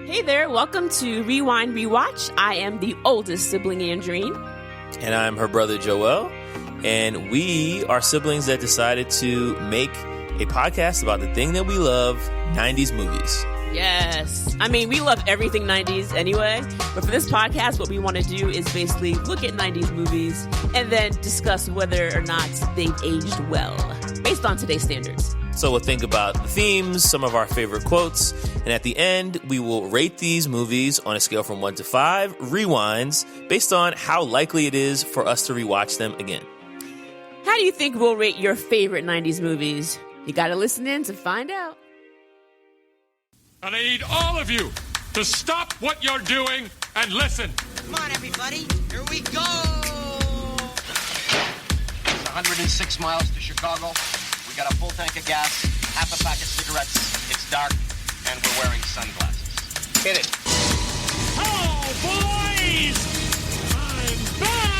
Hey there, welcome to Rewind Rewatch. I am the oldest sibling, Andreen. And I'm her brother, Joel. And we are siblings that decided to make a podcast about the thing that we love, 90s movies. Yes. I mean, we love everything 90s anyway. But for this podcast, what we want to do is basically look at 90s movies and then discuss whether or not they've aged well, based on today's standards. So we'll think about the themes, some of our favorite quotes, and at the end, we will rate these movies on a scale from 1 to 5, rewinds, based on how likely it is for us to rewatch them again. How do you think we'll rate your favorite 90s movies? You gotta listen in to find out. And I need all of you to stop what you're doing and listen. Come on, everybody. Here we go. It's 106 miles to Chicago. We got a full tank of gas, half a pack of cigarettes. It's dark, and we're wearing sunglasses. Hit it. Oh, boys! I'm back!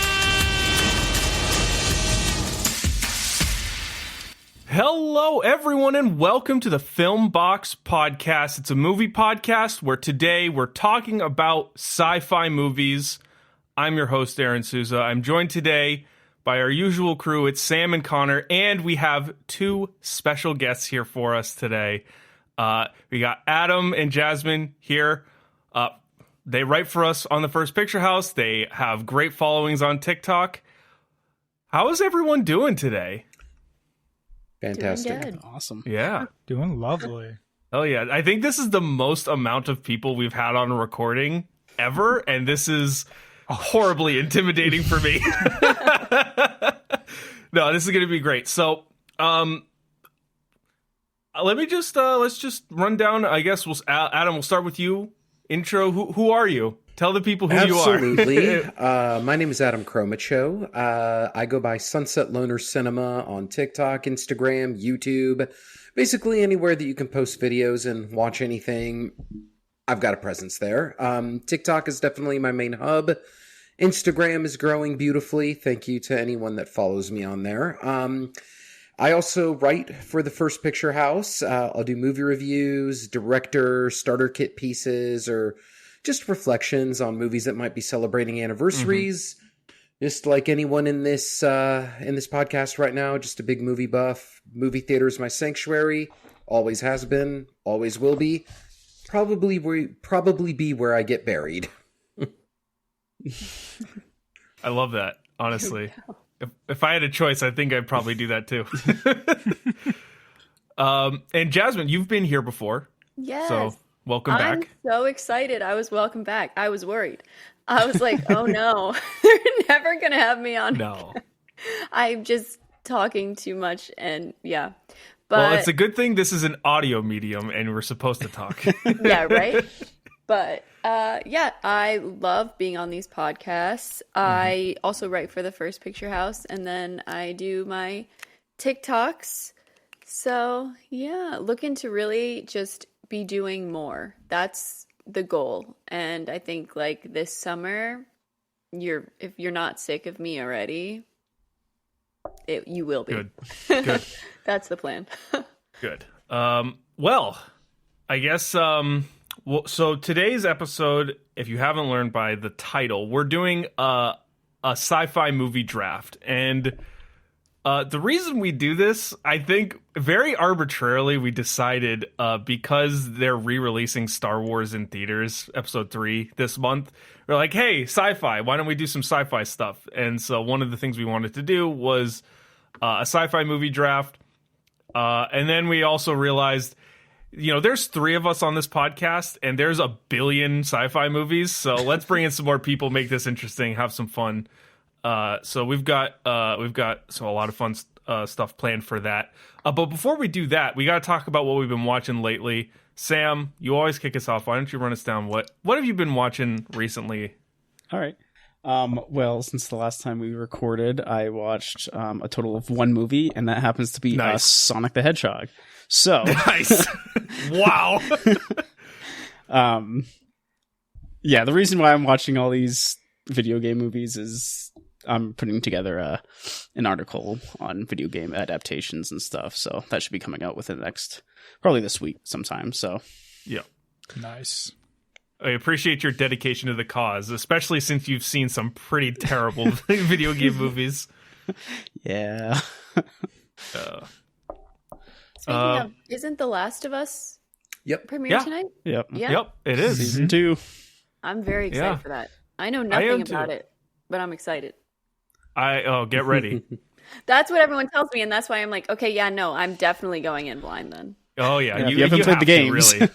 Hello, everyone, and welcome to the Film Box Podcast. It's a movie podcast where today we're talking about sci-fi movies. I'm your host, Aaron Souza. I'm joined today by our usual crew. It's Sam and Connor, and we have two special guests here for us today. We got Adam and Jasmine here. They write for us on the First Picture House. They have great followings on TikTok. How is everyone doing today? Fantastic. Doing good. Awesome. Yeah. Doing lovely. Oh, yeah. I think this is the most amount of people we've had on a recording ever, and this is horribly intimidating for me. No, this is going to be great. So, let's just run down. I guess Adam, we'll start with you. Intro. Who are you? Tell the people who you are. Absolutely. My name is Adam Cromacho. I go by Sunset Loner Cinema on TikTok, Instagram, YouTube. Basically anywhere that you can post videos and watch anything, I've got a presence there. TikTok is definitely my main hub. Instagram is growing beautifully. Thank you to anyone that follows me on there. I also write for the First Picture House. I'll do movie reviews, director, starter kit pieces, or just reflections on movies that might be celebrating anniversaries. Mm-hmm. Just like anyone in this podcast right now, just a big movie buff. Movie theater is my sanctuary. Always has been. Always will be. Probably be where I get buried. I love that, honestly. If I had a choice, I think I'd probably do that too. And Jasmine, you've been here before. Yes. So welcome back. I'm so excited. I was welcome back. I was worried. I was like, oh no, they're never going to have me on. No. I'm just talking too much and yeah. But well, it's a good thing this is an audio medium and we're supposed to talk. yeah, right? But yeah, I love being on these podcasts. I also write for the First Picture House, and then I do my TikToks. So yeah, looking to really just be doing more. That's the goal. And I think like this summer, if you're not sick of me already, you will be. Good. That's the plan. Good. Well, I guess. So today's episode, if you haven't learned by the title, we're doing a sci-fi movie draft. And the reason we do this, I think very arbitrarily, we decided because they're re-releasing Star Wars in theaters, episode 3 this month. We're like, hey, sci-fi, why don't we do some sci-fi stuff? And so one of the things we wanted to do was a sci-fi movie draft. And then we also realized, there's 3 of us on this podcast, and there's a billion sci-fi movies. So let's bring in some more people, make this interesting, have some fun. So we've got a lot of fun stuff planned for that. But before we do that, we got to talk about what we've been watching lately. Sam, you always kick us off. Why don't you run us down? What have you been watching recently? All right. Well, since the last time we recorded, I watched a total of 1 movie, and that happens to be Sonic the Hedgehog. So nice. Wow. Yeah, the reason why I'm watching all these video game movies is I'm putting together an article on video game adaptations and stuff. So that should be coming out within the next, probably this week sometime. So yeah. Nice. I appreciate your dedication to the cause, especially since you've seen some pretty terrible video game movies. Yeah. Speaking of, isn't The Last of Us premiere tonight? Yep. Yeah. Yep, it is. Season 2. I'm very excited for that. I know nothing about it, but I'm excited. Get ready. That's what everyone tells me, and that's why I'm like, okay, yeah, no, I'm definitely going in blind then. Oh yeah, you haven't played the games. Really.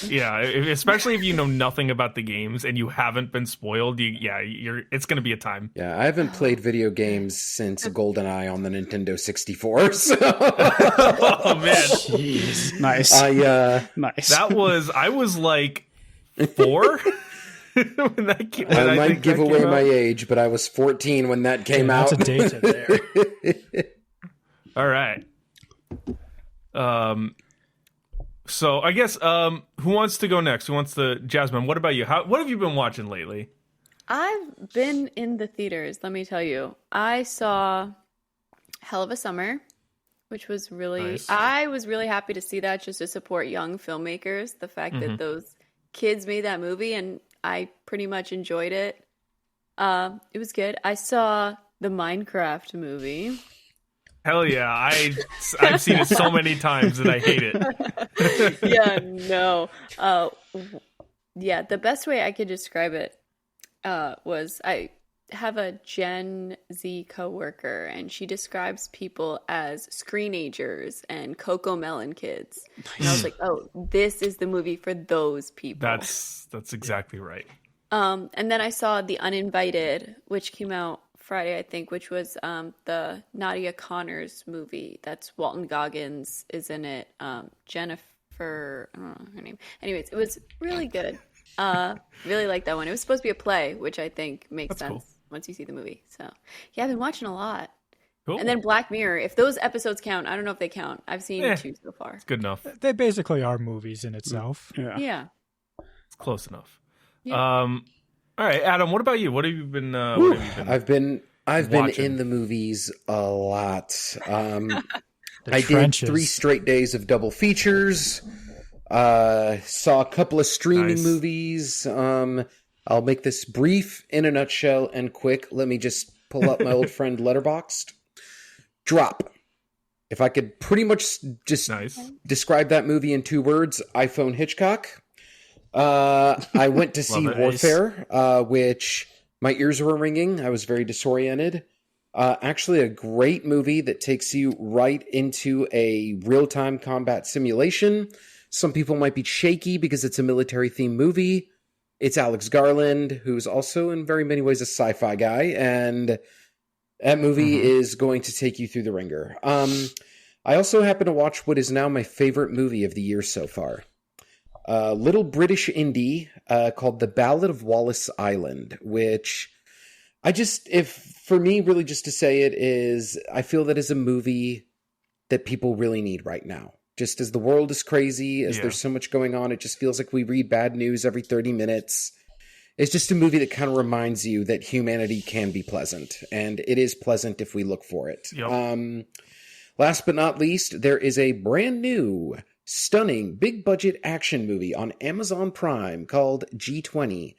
Yeah, especially if you know nothing about the games and you haven't been spoiled. It's going to be a time. Yeah, I haven't played video games since GoldenEye on the Nintendo 64. So. Oh man, jeez, nice. Nice. I was like 4 when that came. I might give away my age, but I was 14 when that came out. That's a data there. All right. So I guess who wants to go next? Who wants to? Jasmine, what about you? What have you been watching lately? I've been in the theaters, let me tell you. I saw Hell of a Summer, which was really nice. I was really happy to see that, just to support young filmmakers. The fact that those kids made that movie, and I pretty much enjoyed it. It was good. I saw the Minecraft movie. Hell yeah. I've seen it so many times and I hate it. Yeah, no. Yeah, the best way I could describe it was I have a Gen Z coworker, and she describes people as screenagers and Cocomelon kids. And I was like, oh, this is the movie for those people. That's exactly right. And then I saw The Uninvited, which came out Friday, I think, which was the Nadia Connors movie. That's Walton Goggins is in it. Jennifer, I don't know her name. Anyways, it was really good. Really liked that one. It was supposed to be a play, which I think makes sense cool. Once you see the movie. So yeah, I've been watching a lot. Cool. And then Black Mirror, if those episodes count, I don't know if they count. I've seen 2 so far. It's good enough. They basically are movies in itself. Yeah. It's close enough. Yeah. All right, Adam, what about you? What have you been I've been in the movies a lot. I did 3 straight days of double features. Saw a couple of streaming movies. I'll make this brief, in a nutshell, and quick. Let me just pull up my old friend Letterboxd. Drop. If I could pretty much just describe that movie in 2 words, iPhone Hitchcock. I went to see Warfare, which my ears were ringing. I was very disoriented. Actually, a great movie that takes you right into a real-time combat simulation. Some people might be shaky because it's a military-themed movie. It's Alex Garland, who's also in very many ways a sci-fi guy, and that movie is going to take you through the ringer. I also happen to watch what is now my favorite movie of the year so far. Little British indie called The Ballad of Wallace Island, which for me, really just to say it is, I feel that is a movie that people really need right now. Just as the world is crazy, as there's so much going on, it just feels like we read bad news every 30 minutes. It's just a movie that kind of reminds you that humanity can be pleasant, and it is pleasant if we look for it. Yep. Last but not least, there is a brand new, stunning, big-budget action movie on Amazon Prime called G20,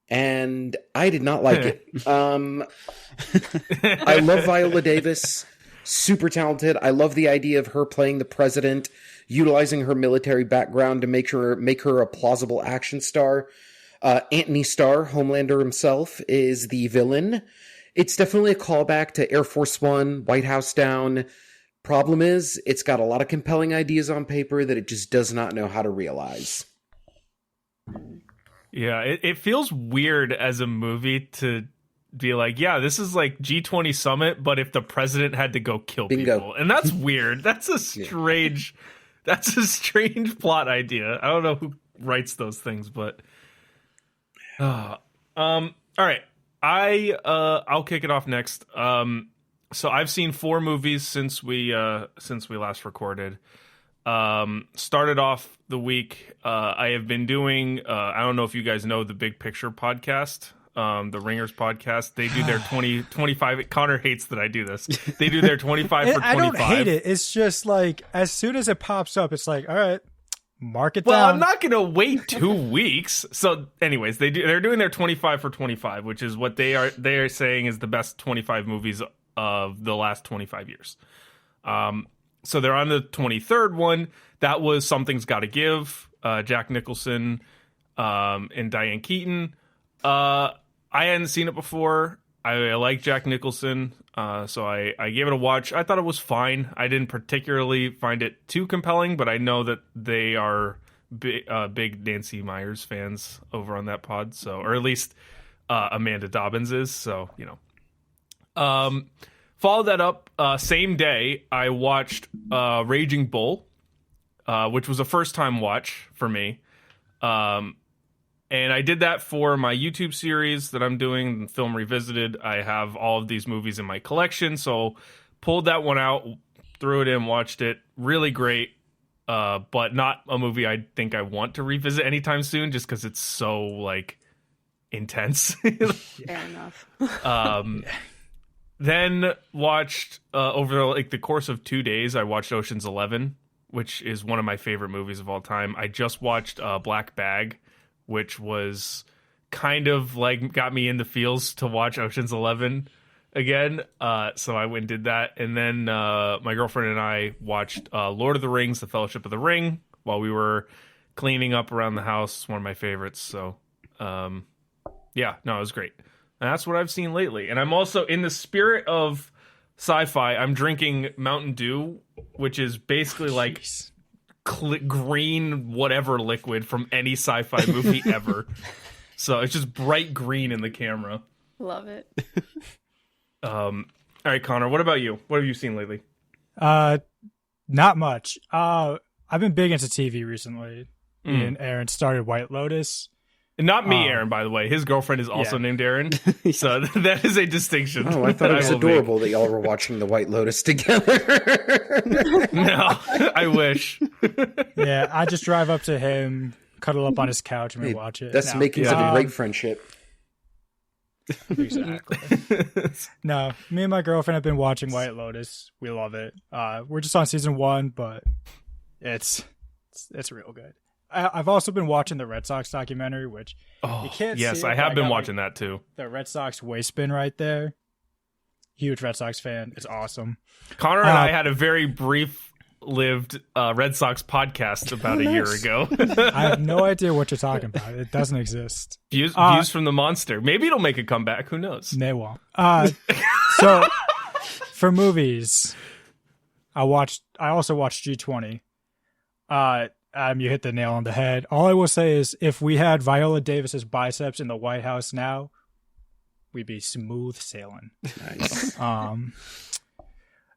and I did not like it. I love Viola Davis. Super talented. I love the idea of her playing the president, utilizing her military background to make her a plausible action star. Anthony Starr, Homelander himself, is the villain. It's definitely a callback to Air Force One, White House Down. Problem is, it's got a lot of compelling ideas on paper that it just does not know how to realize. Yeah, it feels weird as a movie to be like, yeah, this is like G20 summit, but if the president had to go kill people. And that's weird. That's a strange plot idea. I don't know who writes those things, but all right. I'll kick it off next. So I've seen 4 movies since we last recorded. Started off the week, I have been doing I don't know if you guys know the Big Picture podcast. The Ringers podcast, they do their 25. Connor hates that I do this. They do their 25 for 25. I don't hate it. It's just like, as soon as it pops up, it's like, all right, Mark it Well, down. I'm not going to wait 2 weeks. So, anyways, they're doing their 25 for 25, which is what they are saying is the best 25 movies of the last 25 years. So they're on the 23rd one. That was Something's Gotta Give, Jack Nicholson and Diane Keaton. I hadn't seen it before. I like Jack Nicholson, so I gave it a watch. I thought it was fine. I didn't particularly find it too compelling, but I know that they are big Nancy Meyers fans over on that pod, so, or at least Amanda Dobbins is, so, you know. Followed that up, same day, I watched Raging Bull, which was a first-time watch for me. And I did that for my YouTube series that I'm doing, Film Revisited. I have all of these movies in my collection, so pulled that one out, threw it in, watched it. Really great, but not a movie I think I want to revisit anytime soon, just because it's so, like, intense. Fair enough. Then watched, over the course of 2 days, I watched Ocean's 11, which is one of my favorite movies of all time. I just watched Black Bag, which was kind of like got me in the feels to watch Ocean's 11 again. So I went and did that. And then my girlfriend and I watched Lord of the Rings, The Fellowship of the Ring, while we were cleaning up around the house. It's one of my favorites. So, yeah, no, it was great. And that's what I've seen lately. And I'm also, in the spirit of sci-fi, I'm drinking Mountain Dew, which is basically like green whatever liquid from any sci-fi movie ever. So it's just bright green in the camera. Love it. All right, Connor, what about you? What have you seen lately? Not much. I've been big into TV recently. And Aaron started White Lotus. And not me, Aaron, by the way. His girlfriend is also named Aaron. So that is a distinction. Oh, I thought it was adorable that y'all were watching the White Lotus together. No, I wish. Yeah, I just drive up to him, cuddle up on his couch, and we watch it. That's the makings of a great friendship. Exactly. No, me and my girlfriend have been watching White Lotus. We love it. We're just on season 1, but it's real good. I've also been watching the Red Sox documentary, which you can't see. Yes, it, I have been watching that too. The Red Sox waist spin right there. Huge Red Sox fan. It's awesome. Connor and I had a very brief-lived Red Sox podcast about a year ago. I have no idea what you're talking about. It doesn't exist. Views from the Monster. Maybe it'll make a comeback. Who knows? They won't. So, for movies, I also watched G20. You hit the nail on the head. All I will say is, if we had Viola Davis's biceps in the White House now, we'd be smooth sailing. Nice.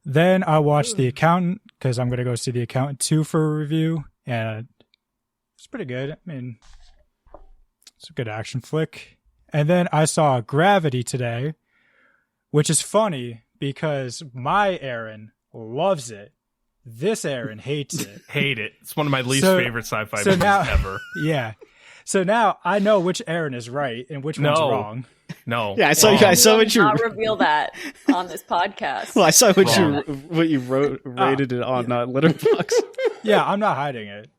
Then I watched The Accountant, because I'm going to go see The Accountant 2 for a review, and it's pretty good. I mean, it's a good action flick. And then I saw Gravity today, which is funny because my Aaron loves it. This Aaron hates it. Hate it. It's one of my least favorite sci-fi movies ever. Yeah. So now I know which Aaron is right and which one's wrong. No. Yeah, I saw what you not reveal that on this podcast. Well, I saw what you rated it on Letterboxd. Yeah, I'm not hiding it.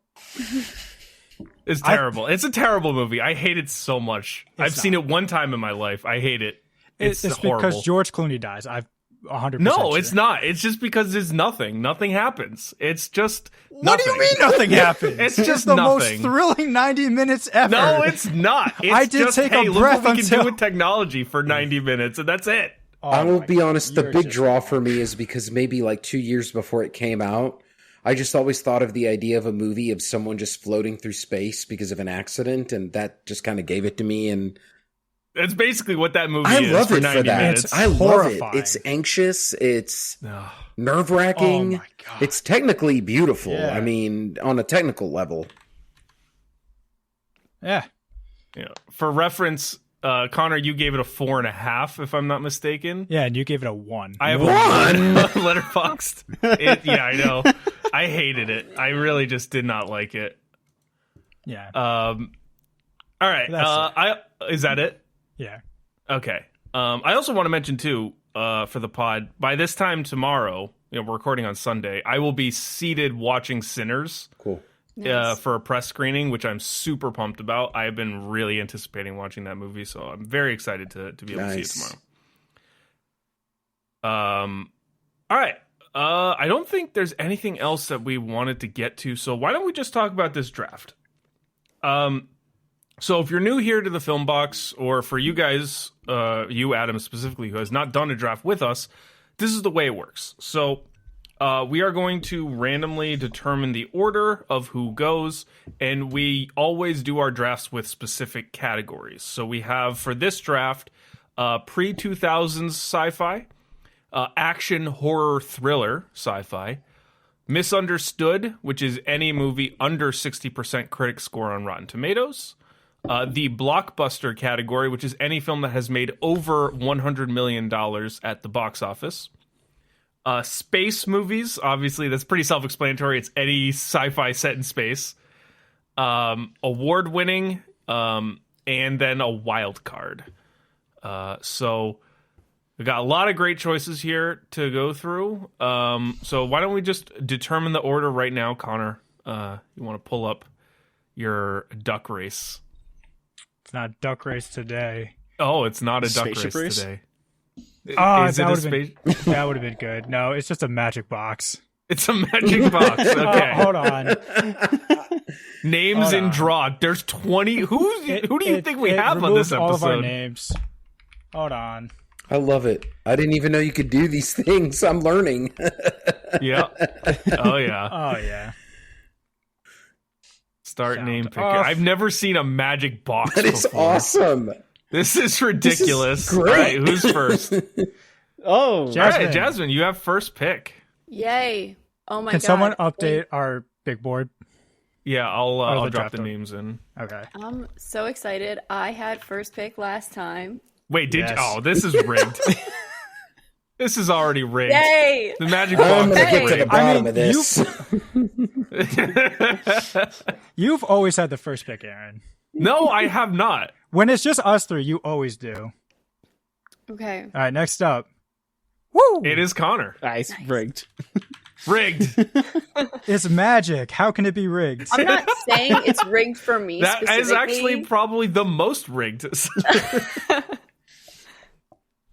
It's terrible. It's a terrible movie. I hate it so much. I've seen it one time in my life. I hate it. It's horrible. Because George Clooney dies. I've 100%. No, sure. it's not. It's just because there's nothing. Nothing happens. It's just nothing. What do you mean nothing happens? It's just the nothing. most thrilling 90 minutes ever. No, it's not. It's I did just, take hey, a look breath what we can do until... with technology for 90 minutes, and that's it. I will be honest, the big draw for me is because maybe like 2 years before it came out, I just always thought of the idea of a movie of someone just floating through space because of an accident, and that just kind of gave it to me. And that's basically what that movie I is love for it 90 for that. minutes. I love horrifying. it. It's anxious. It's nerve-wracking. Oh my God. It's technically beautiful. Yeah. I mean, on a technical level. Yeah. For reference, Connor, you gave it a 4.5, if I'm not mistaken. Yeah, and you gave it a 1. I have a 1 Letterboxd. Yeah, I know. I hated it. I really just did not like it. Yeah. All right. Is that it? Yeah. Okay. I also want to mention too, for the pod, by this time tomorrow, we're recording on Sunday, I will be seated watching Sinners. Cool. Nice. for a press screening, which I'm super pumped about. I've been really anticipating watching that movie, so I'm very excited to be able to see it tomorrow. All right. I don't think there's anything else that we wanted to get to, so why don't we just talk about this draft? So if you're new here to the Film Box, or for you guys, you Adam specifically, who has not done a draft with us, this is the way it works. So we are going to randomly determine the order of who goes, and we always do our drafts with specific categories. So we have, for this draft, pre-2000s sci-fi, action, horror, thriller sci-fi, misunderstood, which is any movie under 60% critic score on Rotten Tomatoes, the blockbuster category, which is any film that has made over $100 million at the box office. Space movies, obviously, that's pretty self-explanatory. It's any sci-fi set in space. Award-winning, and then a wild card. So we got a lot of great choices here to go through. So why don't we just determine the order right now, Connor? You want to pull up your duck race? It's not a duck race today. Oh, it's not a duck Spaceship race race? today. Oh, Is it that a would have been good. No, it's just a magic box. It's a magic box. Okay. Hold on. Names Hold and on. draw. There's 20. Who do you think we have on this removed all of our episode? names. Hold on. I love it. I didn't even know you could do these things. I'm learning. Yeah. Oh yeah. Oh yeah. Start Sound name picker. off. I've never seen a magic box That is before. awesome. This is ridiculous. great. All right, who's first? Oh, All right, Jasmine. Jasmine, you have first pick. Yay! Oh my Can god! someone update our big board? Yeah, I'll the drop draft the order. names in. Okay. I'm so excited. I had first pick last time. Wait, did Yes. you? Oh, this is rigged. This is already rigged. Yay! The magic I'm box gonna is get to the rigged. bottom of this. You've always had the first pick, Aaron. No, I have not. When it's just us three, you always do. Okay. All right, next up. Woo! It is Connor. nice, rigged. Rigged. It's magic. How can it be rigged? I'm not saying it's rigged for me. That is actually specifically. probably the most rigged.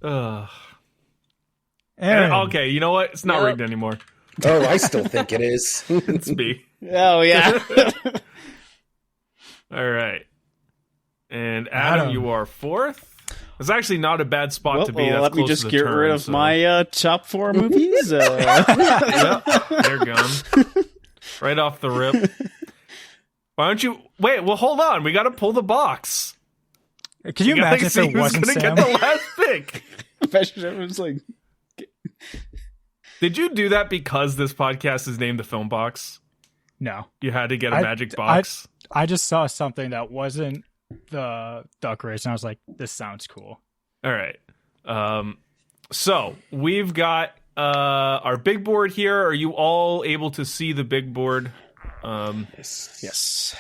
Ugh. Aaron. Okay, you know what? It's not Nope. rigged anymore. Oh, I still think it is. It's me. Oh yeah. All right. And Adam, Adam. you are fourth. It's actually not a bad spot Well, to be. That's let me close just to the get turn, rid of so- my top 4 movies. Yep, they're gone. Right off the rip. Why don't you wait? Well, hold on. We got to pull the box. Can you We gotta imagine if see it who's wasn't gonna Sam? get the last pick. Imagine everyone's like, Did you do that because this podcast is named the Film Box? No. You had to get a I- magic box. I just saw something that wasn't the duck race, and I was like, this sounds cool. All right. So we've got our big board here. Are you all able to see the big board? yes.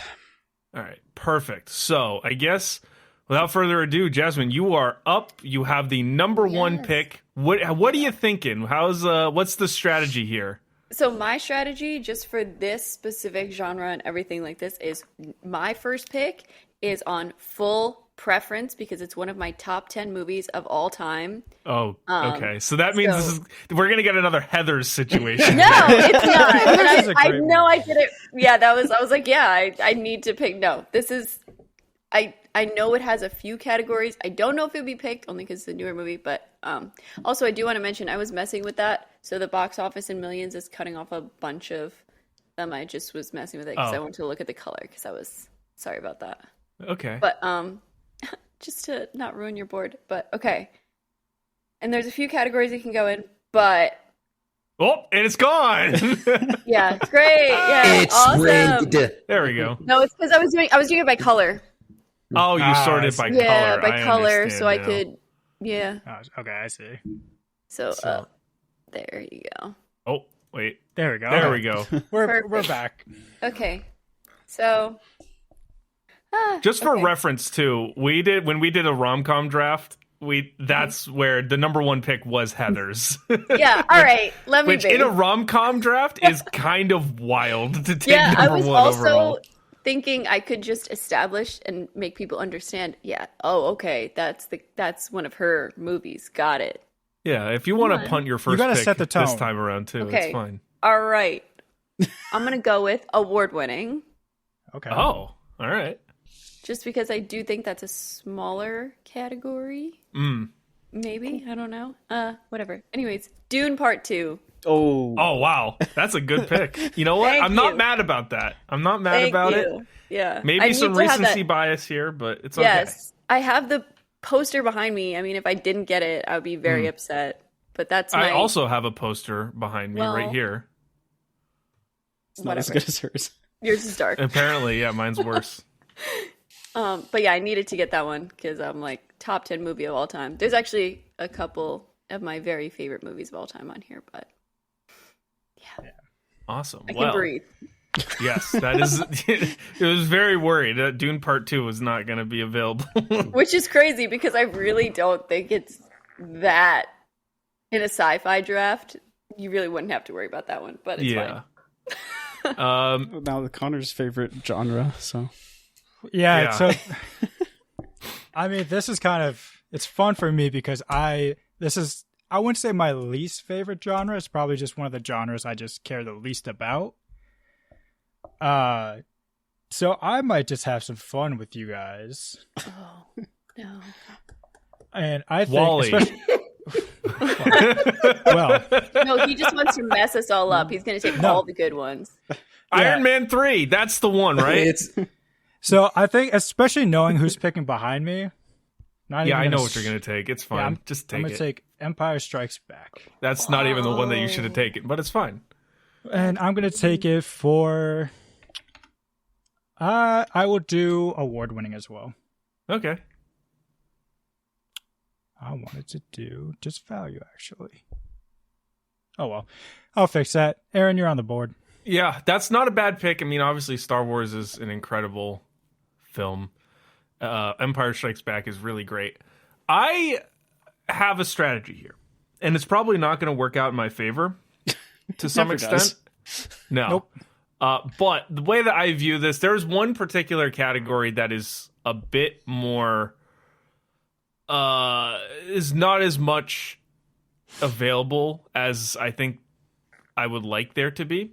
All right. Perfect. So I guess without further ado, Jasmine, you are up. You have the number one Yes. pick. What are you thinking? What's the strategy here? So my strategy, just for this specific genre and everything like this, is my first pick is on full preference because it's one of my top 10 movies of all time. Oh, okay. So that means we're gonna get another Heather's situation. No, it's not. This is a And I great know I did it. Yeah, I was like, yeah, I need to pick. No, this is. I know it has a few categories. I don't know if it would be picked only because it's a newer movie, but also I do want to mention I was messing with that. So the box office in millions is cutting off a bunch of them. I just was messing with it because I wanted to look at the color because I was sorry about that. Okay. But just to not ruin your board. But okay. And there's a few categories it can go in, but Oh, and it's gone. yeah, it's great. Yeah, It's awesome. rigged. There we go. No, it's because I was doing it by color. Oh, you sorted by color. Yeah, by I color, understand so I now. could. Yeah. Oh, okay, I see. So, there you go. Oh, wait. There we go. There we go. We're Perfect. back. Okay. So. Just for okay. reference too, when we did a rom-com draft, that's where the number one pick was Heathers. Yeah, all right. Let me Which in a rom-com draft is kind of wild to take I number was one also overall. thinking I could just establish and make people understand. Yeah. Oh, okay. That's one of her movies. Got it. Yeah, if you want to punt your first gotta pick set the tone. this time around too, Okay. it's fine. All right. I'm gonna go with award-winning, Okay. Oh, all right. just because I do think that's a smaller category. Maybe, I don't know. Whatever. Anyways, Dune Part 2. Oh, Oh wow, that's a good pick. You know what? Thank I'm not you. mad about that. I'm not mad Thank about you. it. Yeah. Maybe I some need to have recency that- bias here, but it's okay. Yes. I have the poster behind me. I mean, if I didn't get it, I would be very upset. But that's my... I also have a poster behind me right Well, here. it's not as whatever. good as hers. Yours is dark. Apparently, yeah, mine's worse. But yeah, I needed to get that one because I'm like top 10 movie of all time. There's actually a couple of my very favorite movies of all time on here, but Awesome. I can breathe. Yes, that is. It was very worried that Dune Part 2 was not going to be available. Which is crazy because I really don't think it's that in a sci-fi draft. You really wouldn't have to worry about that one, but it's yeah. Now the Connor's favorite genre. So Yeah. So, I mean, this is kind of, it's fun for me because I wouldn't say my least favorite genre. It's probably just one of the genres I just care the least about. So I might just have some fun with you guys. Oh, no. And I think, Wall-E. well, No, he just wants to mess us all up. He's going to take all the good ones. Iron Man 3, that's the one, right? It's so I think, especially knowing who's picking behind me. Not Yeah, even I gonna know what you're going to take. It's fine. I'm Just I'm take gonna it. take Empire Strikes Back, That's not even the one that you should have taken, but it's fine. and I'm gonna take it for. I will do award-winning as well. Okay. I wanted to do just value, actually. Oh well, I'll fix that. Aaron, you're on the board. Yeah, that's not a bad pick. I mean, obviously, Star Wars is an incredible film. Empire Strikes Back is really great. I have a strategy here, and it's probably not going to work out in my favor to some Never extent. does. No. Nope. But the way that I view this, there's one particular category that is a bit more, is not as much available as I think I would like there to be.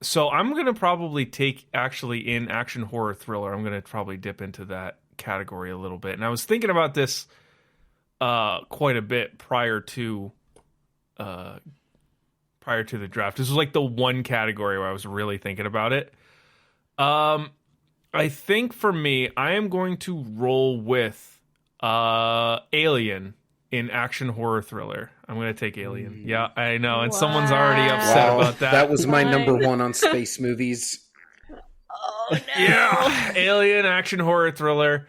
So I'm going to probably take, actually, in action horror thriller, I'm going to probably dip into that category a little bit. And I was thinking about this quite a bit prior to the draft. This was like the one category where I was really thinking about it. I think for me, I am going to roll with Alien in action horror thriller. I'm going to take Alien. Yeah, I know. And someone's already upset wow. about that. That was my number one on space movies. Oh, no. Yeah, Alien action horror thriller.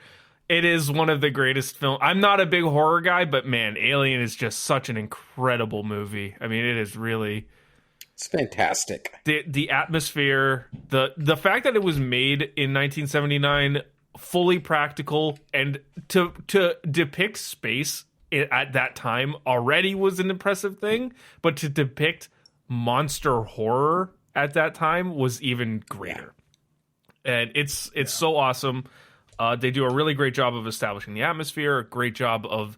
It is one of the greatest films. I'm not a big horror guy, but man, Alien is just such an incredible movie. I mean, it is really It's fantastic. the atmosphere, the fact that it was made in 1979, fully practical, and to depict space at that time already was an impressive thing, but to depict monster horror at that time was even greater. And it's so awesome. They do a really great job of establishing the atmosphere, a great job of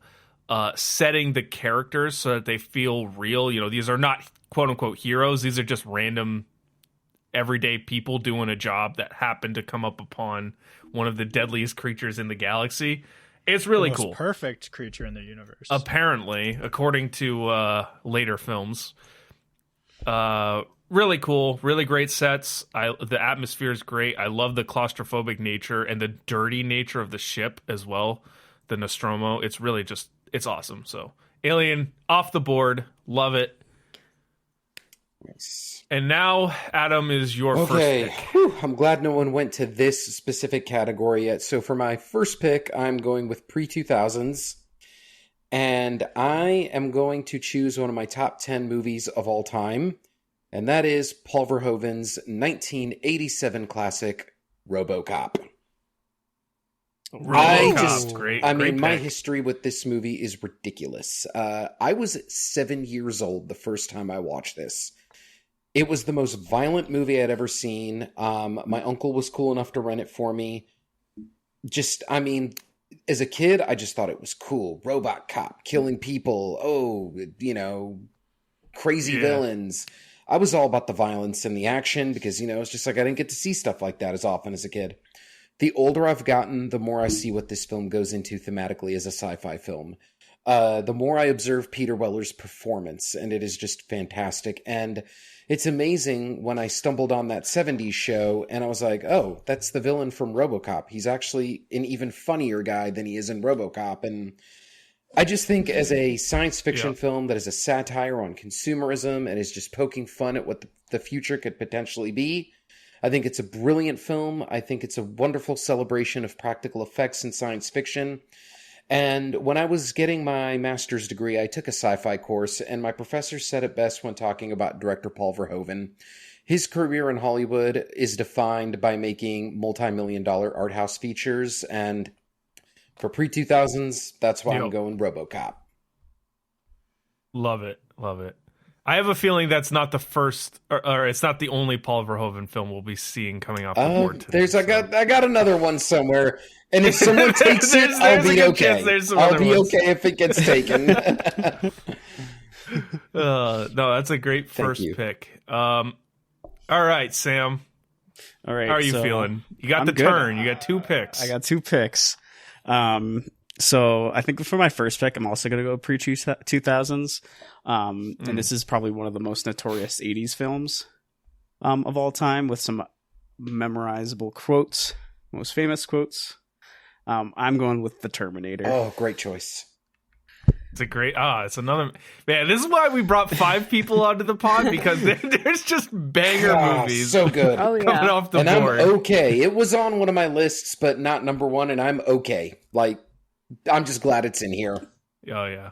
setting the characters so that they feel real. You know, these are not quote unquote heroes. These are just random everyday people doing a job that happened to come up upon one of the deadliest creatures in the galaxy. It's really The most cool. perfect creature in the universe. Apparently, according to later films. Really cool, really great sets. The atmosphere is great. I love the claustrophobic nature and the dirty nature of the ship as well, the Nostromo. It's really just, it's awesome. So, Alien, off the board. Love it. Nice. And now, Adam, is your first Okay, pick. Whew, I'm glad no one went to this specific category yet. So for my first pick, I'm going with pre-2000s. And I am going to choose one of my top 10 movies of all time. And that is Paul Verhoeven's 1987 classic, RoboCop. Great my pick. history with this movie is ridiculous. I was 7 years old the first time I watched this. It was the most violent movie I'd ever seen. My uncle was cool enough to rent it for me. As a kid, I just thought it was cool. Robot cop killing people. Crazy villains. I was all about the violence and the action because, it's just like I didn't get to see stuff like that as often as a kid. The older I've gotten, the more I see what this film goes into thematically as a sci-fi film. The more I observe Peter Weller's performance, and it is just fantastic. And it's amazing when I stumbled on that 70s show, and I was like, oh, that's the villain from RoboCop. He's actually an even funnier guy than he is in RoboCop. And I just think as a science fiction film that is a satire on consumerism and is just poking fun at what the future could potentially be, I think it's a brilliant film. I think it's a wonderful celebration of practical effects in science fiction. And when I was getting my master's degree, I took a sci-fi course, and my professor said it best when talking about director Paul Verhoeven. His career in Hollywood is defined by making multi-million-dollar art house features, and for pre-2000s, that's why I'm going RoboCop. Love it. I have a feeling that's not the first, or it's not the only Paul Verhoeven film we'll be seeing coming off the board today. I got another one somewhere, and if someone takes it, I'll be okay. I'll be okay if it gets taken. No, that's a great first pick. All right, Sam. All right. How are you feeling? You got the good. turn. You got 2 picks. I got 2 picks. So I think for my first pick, I'm also going to go pre-2000s. And this is probably one of the most notorious 80s films of all time, with some memorizable quotes, most famous quotes. I'm going with The Terminator. Oh, great choice. It's a great, it's another, man, this is why we brought 5 people onto the pod, because there's just banger movies. So good. Coming off the board. I'm okay. It was on one of my lists, but not number 1, and I'm okay. Like, I'm just glad it's in here. Oh, yeah.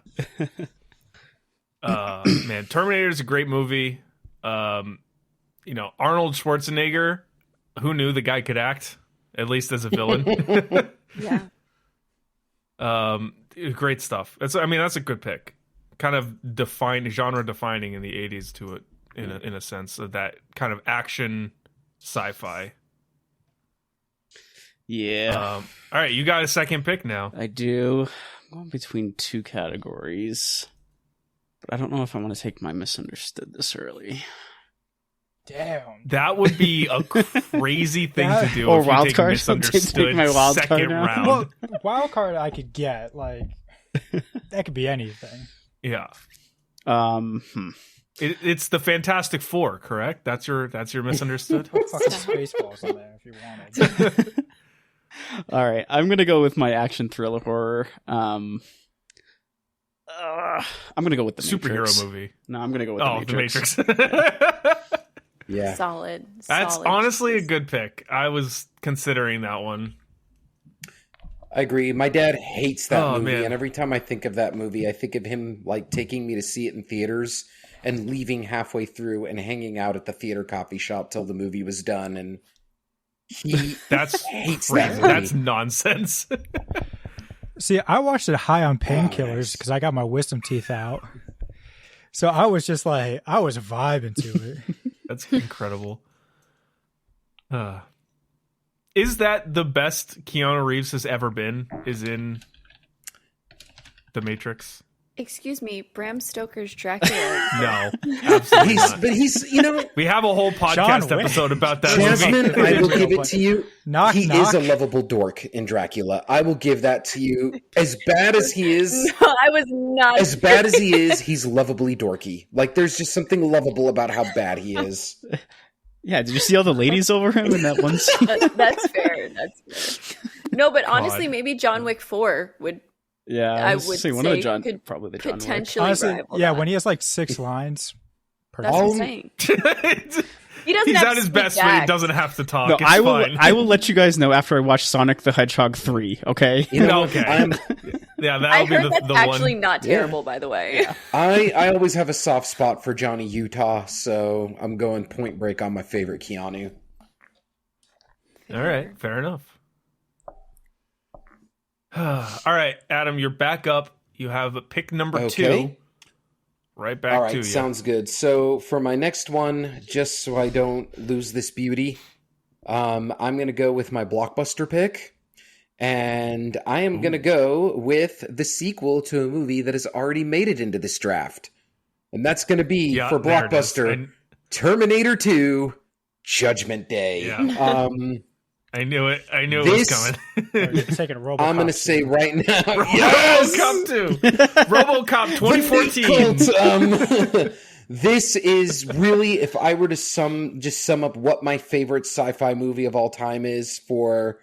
Man, Terminator is a great movie. Arnold Schwarzenegger, who knew the guy could act, at least as a villain? Yeah. Great stuff. That's a good pick. Kind of genre defining in the 80s to it, in a sense of that kind of action sci-fi. Yeah. All right, you got a second pick now. I do. I'm going between 2 categories, but I don't know if I want to take my misunderstood this early. Damn. That would be a crazy thing to do. Or if you wild take card. misunderstood Take my wild second card now. round. Well, wild card I could get. Like, that could be anything. Yeah. It's the Fantastic Four, correct? That's your misunderstood. Fucking Spaceballs in there if you wanted. All right, I'm gonna go with my action thriller horror. I'm gonna go with the superhero Matrix. movie. No, I'm gonna go with the Matrix. The Matrix. Yeah, solid. That's honestly a good pick. I was considering that one. I agree. My dad hates that movie, man. and every time I think of that movie, I think of him like taking me to see it in theaters and leaving halfway through and hanging out at the theater coffee shop till the movie was done. And he that's hates crazy. that movie. That's nonsense. See, I watched it high on painkillers because I got my wisdom teeth out. So I was just like, I was vibing to it. That's incredible. Is that the best Keanu Reeves has ever been? Is in The Matrix? Excuse me, Bram Stoker's Dracula. No, absolutely not. But he's, we have a whole podcast episode about that Jasmine, movie. I will give it to you. He knock. is a lovable dork in Dracula. I will give that to you. As bad as he is, No, I was not. as bad as he is, he's lovably dorky. Like, there's just something lovable about how bad he is. Yeah, did you see all the ladies over him in that one scene? That's fair. That's fair. No, but honestly, maybe John Wick 4 would. Yeah, I was would saying one say of the John, could probably the John Wick. potentially Honestly, rival yeah, that. when he has like 6 lines. That's what I'm saying. He doesn't He's have at to his speak best when he back. doesn't have to talk. No, It's I will. fine. I will let you guys know after I watch Sonic the Hedgehog 3. Okay. You know, Okay. Yeah, I that'll be heard that's the actually one. not terrible, by the way. I always have a soft spot for Johnny Utah, so I'm going Point Break on my favorite Keanu. All right, fair enough. All right, Adam, you're back up. You have pick number 2. Right back All to right, you. sounds good. So for my next one, just so I don't lose this beauty, I'm going to go with my blockbuster pick. And I am going to go with the sequel to a movie that has already made it into this draft. And that's going to be, for blockbuster, Terminator 2, Judgment Day. Yeah. I knew it. I knew it was coming. Taking RoboCop. I'm going to say right now, RoboCop 2, RoboCop 2014. This is really, if I were to sum up what my favorite sci-fi movie of all time is, for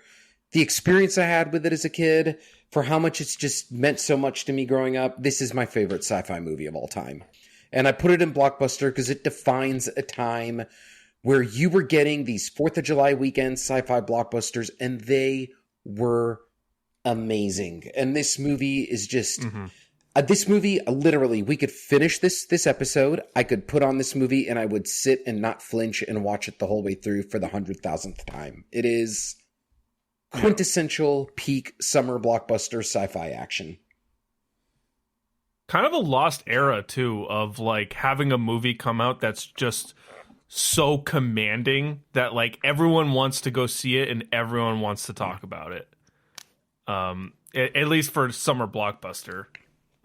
the experience I had with it as a kid, for how much it's just meant so much to me growing up, this is my favorite sci-fi movie of all time. And I put it in blockbuster because it defines a time where you were getting these 4th of July weekend sci-fi blockbusters, and they were amazing. And this movie is just... this movie, literally, we could finish this episode, I could put on this movie, and I would sit and not flinch and watch it the whole way through for the 100,000th time. It is quintessential peak summer blockbuster sci-fi action. Kind of a lost era, too, of like having a movie come out that's just so commanding that like everyone wants to go see it and everyone wants to talk about it. At least for summer blockbuster,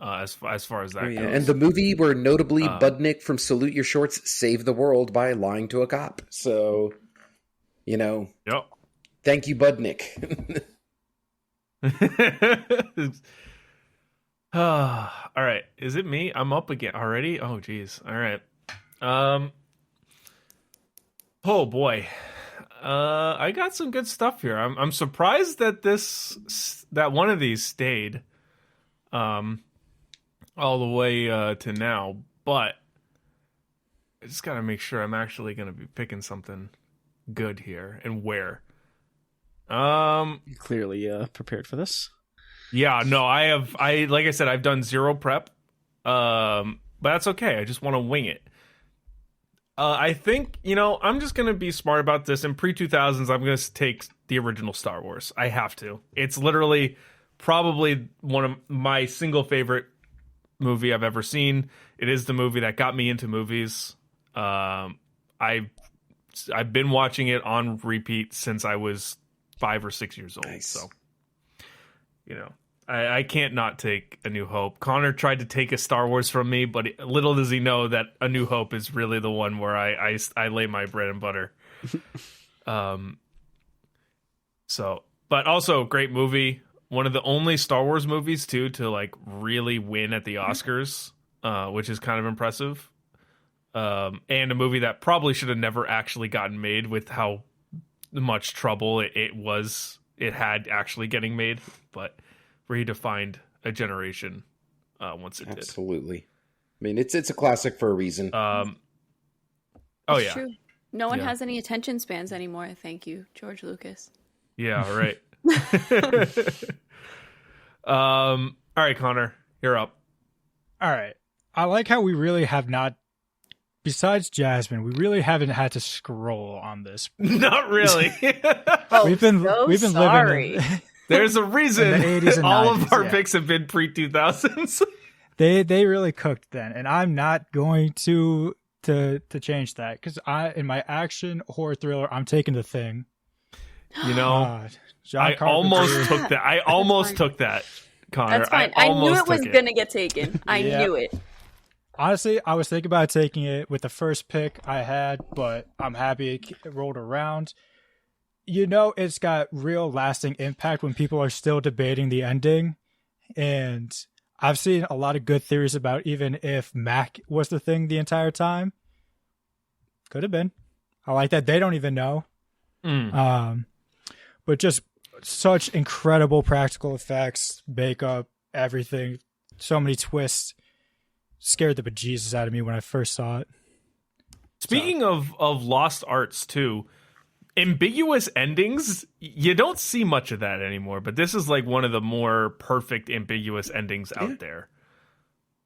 as far as that goes. And the movie where notably Budnick from Salute Your Shorts saved the world by lying to a cop. So, thank you, Budnick. All right, is it me? I'm up again already. Oh, geez. All right. Oh boy, I got some good stuff here. I'm surprised that that one of these stayed, all the way to now. But I just gotta make sure I'm actually gonna be picking something good here and where. You clearly prepared for this. Yeah, no, like I said, I've done zero prep, but that's okay. I just want to wing it. I think, I'm just going to be smart about this. In pre-2000s, I'm going to take the original Star Wars. I have to. It's literally probably one of my single favorite movie I've ever seen. It is the movie that got me into movies. I've been watching it on repeat since I was 5 or 6 years old. Nice. So, I can't not take A New Hope. Connor tried to take a Star Wars from me, but little does he know that A New Hope is really the one where I lay my bread and butter. But also great movie. One of the only Star Wars movies too to like really win at the Oscars, which is kind of impressive. And a movie that probably should have never actually gotten made with how much trouble it had actually getting made, but redefined a generation once it did. Absolutely. I mean, it's a classic for a reason. It's true. No one has any attention spans anymore. Thank you, George Lucas. Yeah, right. All right, Connor, you're up. All right. I like how we really have not, besides Jasmine, we really haven't had to scroll on this. Not really. we've been sorry. living in, There's a reason in the 80s and all 90s, of our picks have been pre-2000s. They really cooked then, and I'm not going to change that because in my action horror thriller, I'm taking The Thing. I almost took that. I almost took that, Connor. That's fine. I knew it was going to get taken. I knew it. Honestly, I was thinking about taking it with the first pick I had, but I'm happy it rolled around. It's got real lasting impact when people are still debating the ending. And I've seen a lot of good theories about even if Mac was the thing the entire time. Could have been. I like that. They don't even know. But just such incredible practical effects, makeup, everything. So many twists. Scared the bejesus out of me when I first saw it. Speaking of lost arts too, ambiguous endings, you don't see much of that anymore, but this is like one of the more perfect ambiguous endings out there.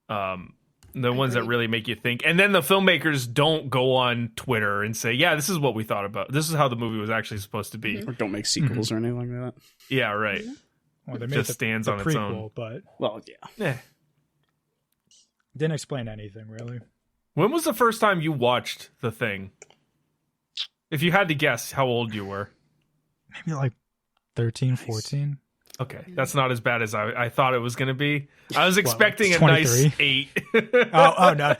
The ones that really make you think. And then the filmmakers don't go on Twitter and say, yeah, this is what we thought about. This is how the movie was actually supposed to be. Or don't make sequels or anything like that. Yeah, right. Well, they made just the, stands the on prequel, its own. but Well, yeah. Yeah. didn't explain anything really. When was the first time you watched The Thing? If you had to guess how old you were. Maybe like 13, 14. Okay, that's not as bad as I thought it was going to be. I was expecting a 23? nice 8. Oh no,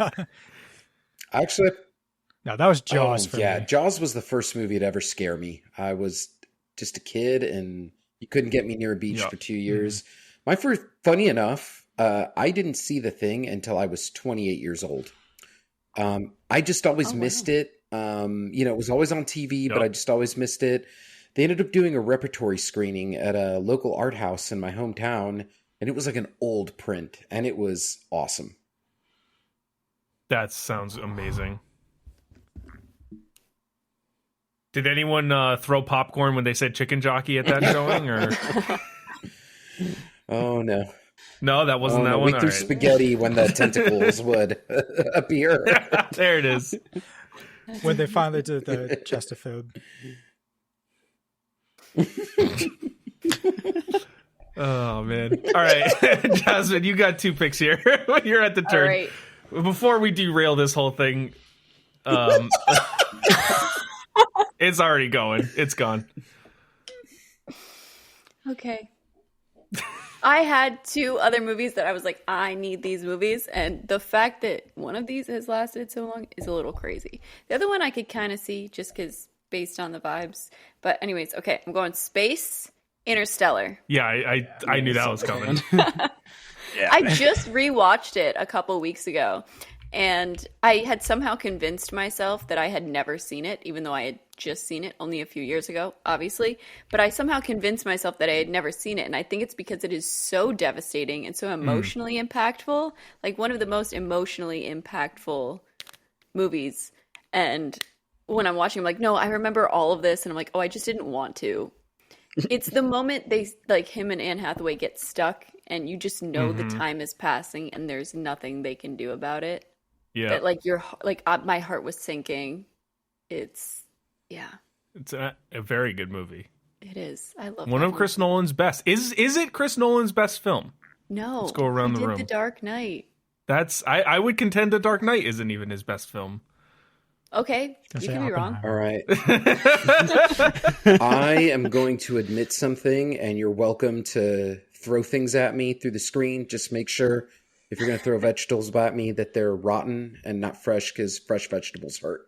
Actually, no, that was Jaws for yeah, me. Jaws was the first movie to ever scare me. I was just a kid, and you couldn't get me near a beach Yep. for 2 years. My first, funny enough, I didn't see The Thing until I was 28 years old. I just always missed it. It was always on TV, but Yep. I just always missed it. They ended up doing a repertory screening at a local art house in my hometown, and it was like an old print, and it was awesome. That sounds amazing. Did anyone throw popcorn when they said chicken jockey at that showing? Or Oh no. no, that wasn't that We one. All threw right. spaghetti when the tentacles would appear. There it is. When they finally did the Chesterfield. Oh man! All right, Jasmine, you got 2 picks here. You're at the All turn. right. Before we derail this whole thing, it's already going. It's gone. Okay. I had 2 other movies that I was like, I need these movies. And the fact that one of these has lasted so long is a little crazy. The other one I could kind of see just because based on the vibes. But anyways, okay, I'm going space, Interstellar. Yeah, I knew that was coming. I just rewatched it a couple weeks ago. And I had somehow convinced myself that I had never seen it, even though I had just seen it only a few years ago, obviously. But I somehow convinced myself that I had never seen it. And I think it's because it is so devastating and so emotionally impactful. Like one of the most emotionally impactful movies. And when I'm watching, I'm like, no, I remember all of this. And I'm like, oh, I just didn't want to. It's the moment they, like him and Anne Hathaway get stuck and you just know the time is passing and there's nothing they can do about it. Yeah, That like my heart was sinking. It's a very good movie. it is. I love One that of Chris Nolan's best. Is it Chris Nolan's best film? movie. No, Let's go around he the did room. The Dark Knight. That's I would contend The Dark Knight isn't even his best film. Okay, Gonna you say can be wrong. Oppenheimer. All right. I am going to admit something, and you're welcome to throw things at me through the screen. Just make sure if you're going to throw vegetables at me that they're rotten and not fresh, because fresh vegetables hurt.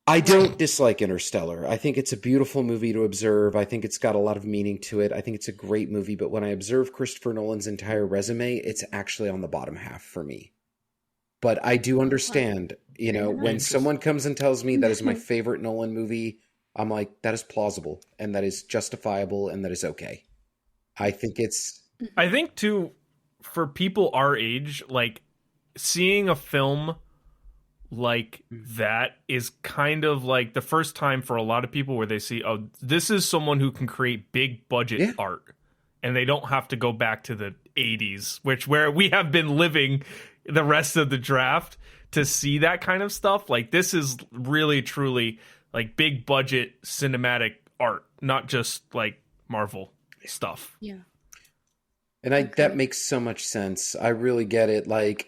I don't dislike Interstellar. I think it's a beautiful movie to observe. I think it's got a lot of meaning to it. I think it's a great movie. But when I observe Christopher Nolan's entire resume, it's actually on the bottom half for me. But I do understand, when someone comes and tells me that is my favorite Nolan movie, I'm like, that is plausible and that is justifiable and that is okay. I think too, for people our age, like seeing a film like that is kind of like the first time for a lot of people where they see, oh, this is someone who can create big budget art, and they don't have to go back to the 80s, where we have been living the rest of the draft to see that kind of stuff. Like this is really truly like big budget cinematic art, not just like Marvel stuff. Yeah. And that makes so much sense. I really get it. Like,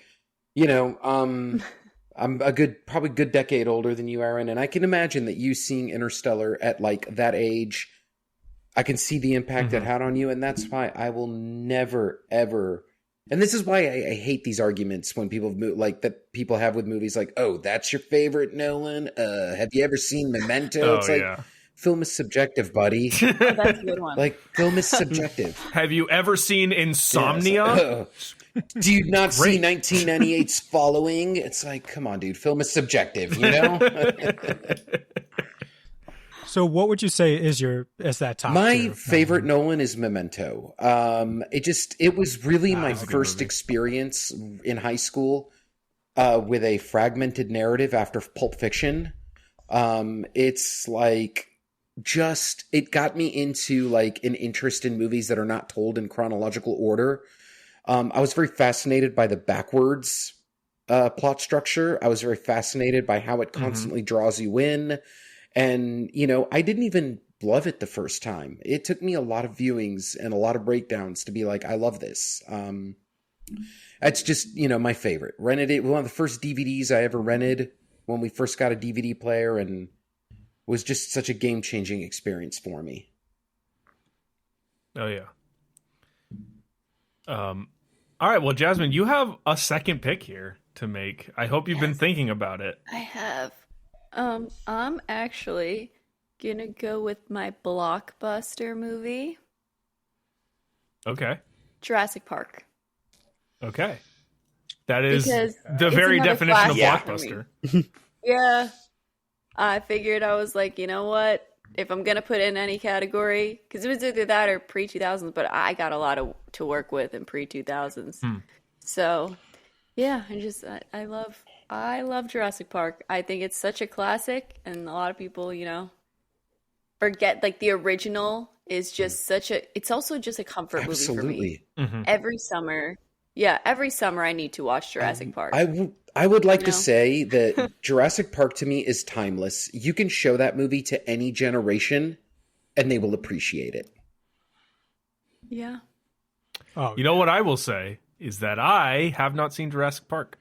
I'm probably a good decade older than you, Aaron, and I can imagine that you seeing Interstellar at like that age, I can see the impact it had on you, and that's why I will never ever. And this is why I hate these arguments when people people have with movies like, "Oh, that's your favorite Nolan? Have you ever seen Memento?" It's like, film is subjective, buddy. Oh, that's a good one. Like, film is subjective. Have you ever seen Insomnia? Yes. Do you not see 1998's Following? It's like, come on, dude. Film is subjective, So what would you say is that top My two? favorite Nolan is Memento. It was really my first experience in high school with a fragmented narrative after Pulp Fiction. It's like it got me into like an interest in movies that are not told in chronological order. I was very fascinated by the backwards plot structure. I was very fascinated by how it constantly draws you in. And, I didn't even love it the first time. It took me a lot of viewings and a lot of breakdowns to be like, I love this. That's just, my favorite. Rented it, one of the first DVDs I ever rented when we first got a DVD player, and was just such a game-changing experience for me. Oh, yeah. All right, well, Jasmine, you have a second pick here to make. I hope you've been thinking about it. I have. I'm actually gonna go with my blockbuster movie, Okay. Jurassic Park. Okay. That is Because the it's very another definition of classic for blockbuster. Yeah. I figured, I was like, you know what? If I'm gonna put in any category, because it was either that or pre-2000s, but I got a lot to work with in pre-2000s. So, yeah, I love Jurassic Park. I think it's such a classic, and a lot of people, forget, like, the original is just it's also just a comfort movie for me. Mm-hmm. Every summer I need to watch Jurassic Park. I would like to say that Jurassic Park to me is timeless. You can show that movie to any generation and they will appreciate it. Yeah. Oh, You know what I will say is that I have not seen Jurassic Park.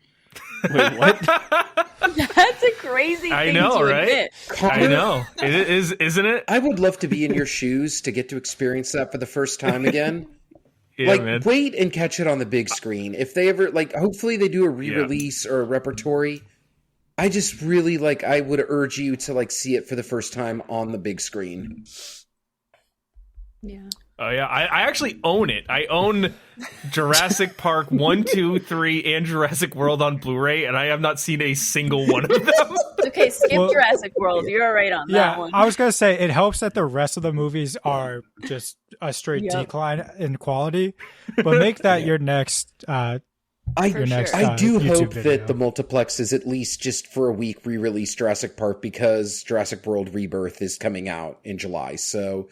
Wait, what? That's a crazy thing I know, to right? admit. I know. It is, isn't it? I would love to be in your shoes to get to experience that for the first time again. Yeah, Like, man. wait and catch it on the big screen. If they ever, hopefully they do a re-release or a repertory. I just really, I would urge you to, see it for the first time on the big screen. Yeah. Oh, yeah. I actually own it. I own Jurassic Park 1, 2, 3, and Jurassic World on Blu-ray, and I have not seen a single one of them. Okay, skip Jurassic World. You're all right on that one. I was going to say, it helps that the rest of the movies are just a straight decline in quality, but make that your next I your sure. next I do YouTube hope video. that the multiplexes at least just for a week re-release Jurassic Park, because Jurassic World Rebirth is coming out in July. So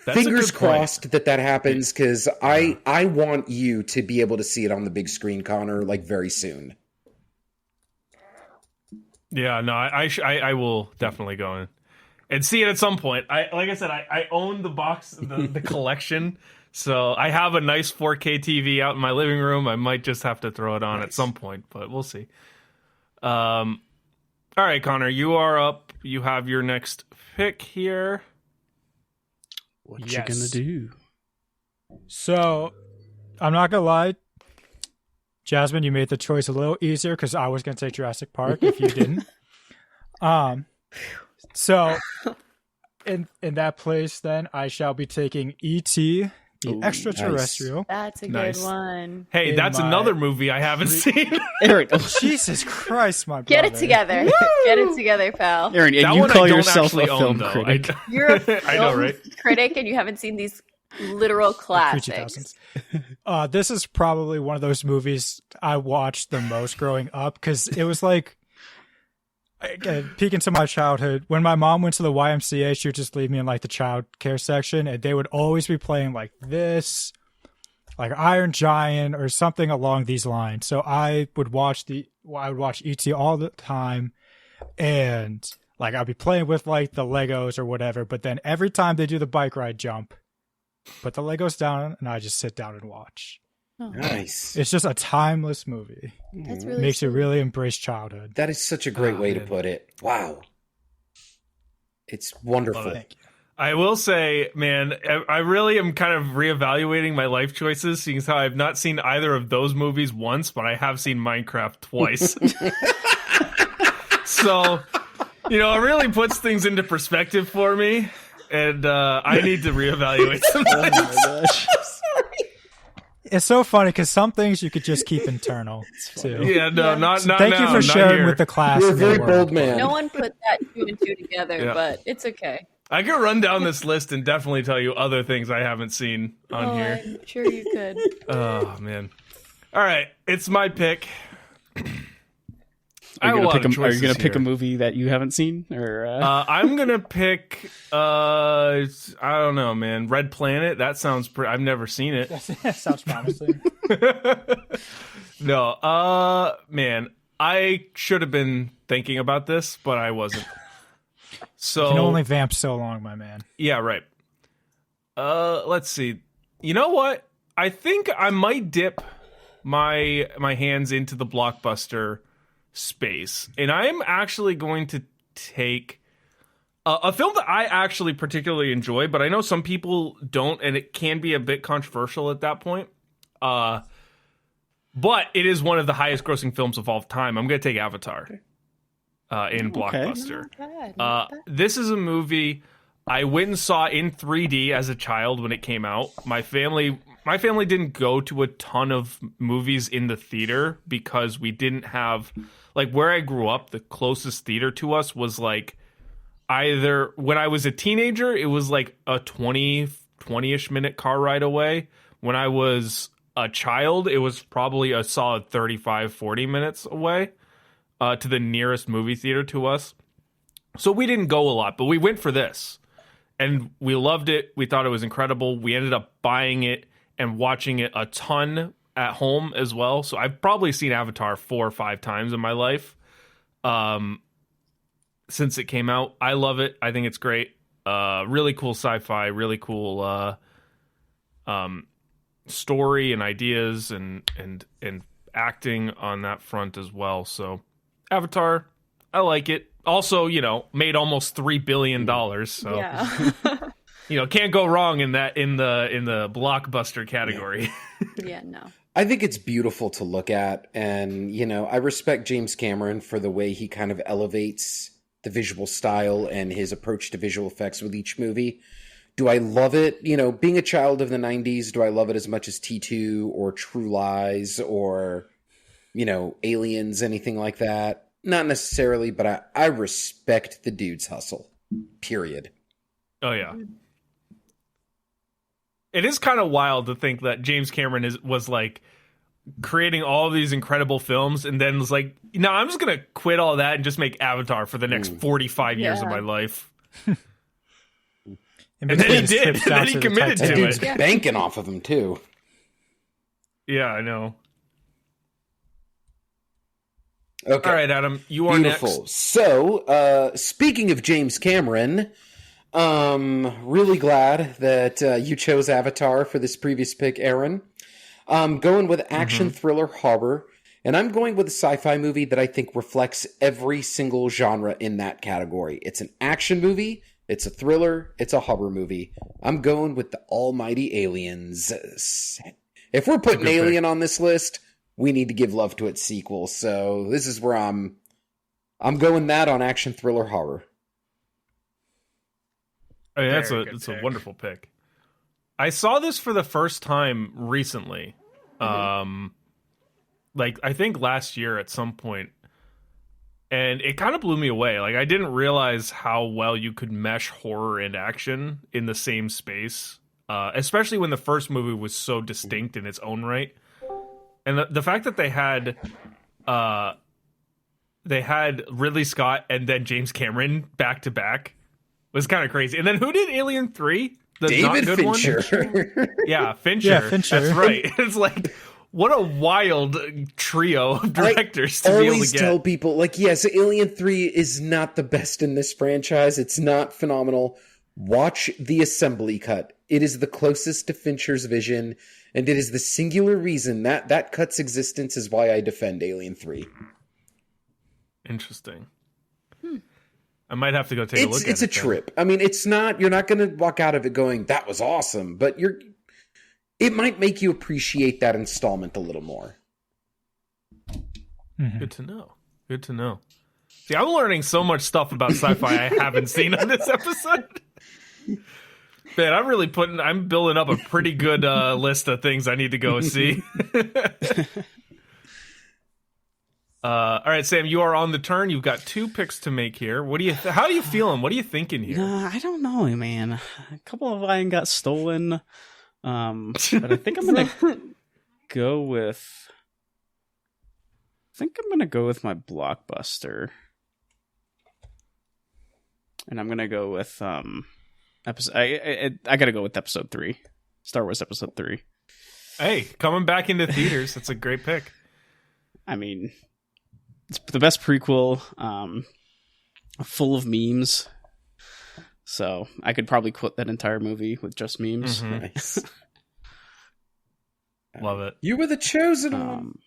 That's a fingers good point. crossed that happens, because I want you to be able to see it on the big screen, Connor, very soon. Yeah, no, I will definitely go in and see it at some point. Like I said, I own the box, the collection, so I have a nice 4K TV out in my living room. I might just have to throw it on at some point, but we'll see. All right, Connor, you are up. You have your next pick here. What you gonna do? So, I'm not going to lie. Jasmine, you made the choice a little easier because I was going to say Jurassic Park if you didn't. So in that place, then I shall be taking E.T., the extraterrestrial. That's a Nice. good one. Hey, In that's my- another movie I haven't seen. Aaron, Jesus Christ, my Get brother. it together. Get it together, pal. Aaron, and That you one I call don't yourself a actually own, film though. critic. You're a film I know, right? critic, and you haven't seen these literal classics. Pre-2000s. This is probably one of those movies I watched the most growing up because it was like again, peek into my childhood. When my mom went to the YMCA, she would just leave me in the child care section, and they would always be playing this, Iron Giant or something along these lines. So I would watch ET all the time, and I'd be playing with the Legos or whatever. But then every time they do the bike ride jump, put the Legos down, and I just sit down and watch. Oh, Nice. It's just a timeless movie. that's really Makes you sweet. really embrace childhood. That is such a great way to man. put it. Wow. It's wonderful. Thank you. I will say, man, I really am kind of reevaluating my life choices, seeing as how I've not seen either of those movies once, but I have seen Minecraft twice. So, it really puts things into perspective for me, and I need to reevaluate some things. It's so funny because some things you could just keep internal too. Yeah, no, not Thank now, you for not sharing here. with the class. You're a in the very world. bold man. No one put that 2 and 2 together, Yeah. but it's okay. I could run down this list and definitely tell you other things I haven't seen on here. I'm sure you could. Oh, man. All right, it's my pick. Are you gonna pick pick a movie that you haven't seen, or I'm gonna pick. I don't know, man. Red Planet. That sounds. I've never seen it. Sounds promising. No. Man. I should have been thinking about this, but I wasn't. So You can only vamp so long, my man. yeah, right. Let's see. You know what? I think I might dip my hands into the blockbuster space, and I'm actually going to take a film that I actually particularly enjoy, but I know some people don't, and it can be a bit controversial at that point. But it is one of the highest grossing films of all time. I'm going to take Avatar in Blockbuster. This is a movie I went and saw in 3D as a child when it came out. My family didn't go to a ton of movies in the theater because we didn't have, like, where I grew up, the closest theater to us was like either when I was a teenager, it was like a 20-ish minute car ride away. When I was a child, it was probably a solid 35-40 minutes away to the nearest movie theater to us. So we didn't go a lot, but we went for this. And we loved it. We thought it was incredible. We ended up buying it and watching it a ton at home as well. So I've probably seen Avatar 4 or 5 times in my life since it came out. I love it. I think it's great. Really cool sci-fi, really cool story and ideas and acting on that front as well. So Avatar, I like it. Also, you know, made almost $3 billion. So Yeah. you know, can't go wrong in that in the blockbuster category. Yeah, no. I think it's beautiful to look at, and you know, I respect James Cameron for the way he kind of elevates the visual style and his approach to visual effects with each movie. Do I love it? You know, being a child of the 90s, do I love it as much as T2 or True Lies or, you know, Aliens, anything like that? Not necessarily, but I respect the dude's hustle. Period. Oh yeah. It is kind of wild to think that James Cameron was like creating all of these incredible films and then was like, no, I'm just going to quit all that and just make Avatar for the next 45 years of my life. And then he did. And then he committed to it. That dude's banking off of him too. Yeah, I know. Okay. All right, Adam, you are Beautiful. next. So, speaking of James Cameron, really glad that you chose Avatar for this previous pick, Aaron. Going with action thriller horror, and I'm going with a sci-fi movie that I think reflects every single genre in that category. It's an action movie, it's a thriller, it's a horror movie. I'm going with the almighty Aliens. If we're putting Alien on this list, we need to give love to its sequel. So this is where I'm going that on action thriller horror. I mean, that's a wonderful pick. I saw this for the first time recently. Like I think last year at some point. And it kind of blew me away. Like I didn't realize how well you could mesh horror and action in the same space. Especially when the first movie was so distinct in its own right. And the fact that they had Ridley Scott and then James Cameron back to back was kind of crazy. And then who did Alien 3? The David not good Fincher. One? Yeah, Fincher. Yeah, Fincher. That's right. It's like, what a wild trio of directors to be able to always get. tell people, like, yes, Alien 3 is not the best in this franchise. It's not phenomenal. Watch the assembly cut. It is the closest to Fincher's vision, and it is the singular reason that cut's existence is why I defend Alien 3. Interesting. I might have to go take a look at it. It's a trip. I mean, it's not, you're not going to walk out of it going, that was awesome, but it might make you appreciate that installment a little more. Good to know. Good to know. See, I'm learning so much stuff about sci-fi I haven't seen on this episode. Man, I'm building up a pretty good list of things I need to go see. All right, Sam, you are on the turn. You've got 2 picks to make here. How are you feeling? What are you thinking here? I don't know, man. A couple of mine got stolen. But I think I'm gonna go with. My blockbuster, and I'm gonna go with episode. I gotta go with episode 3, Star Wars Episode 3. Hey, coming back into theaters. That's a great pick. I mean, it's the best prequel. Full of memes. So I could probably quote that entire movie with just memes. Nice. Love it. You were the chosen one.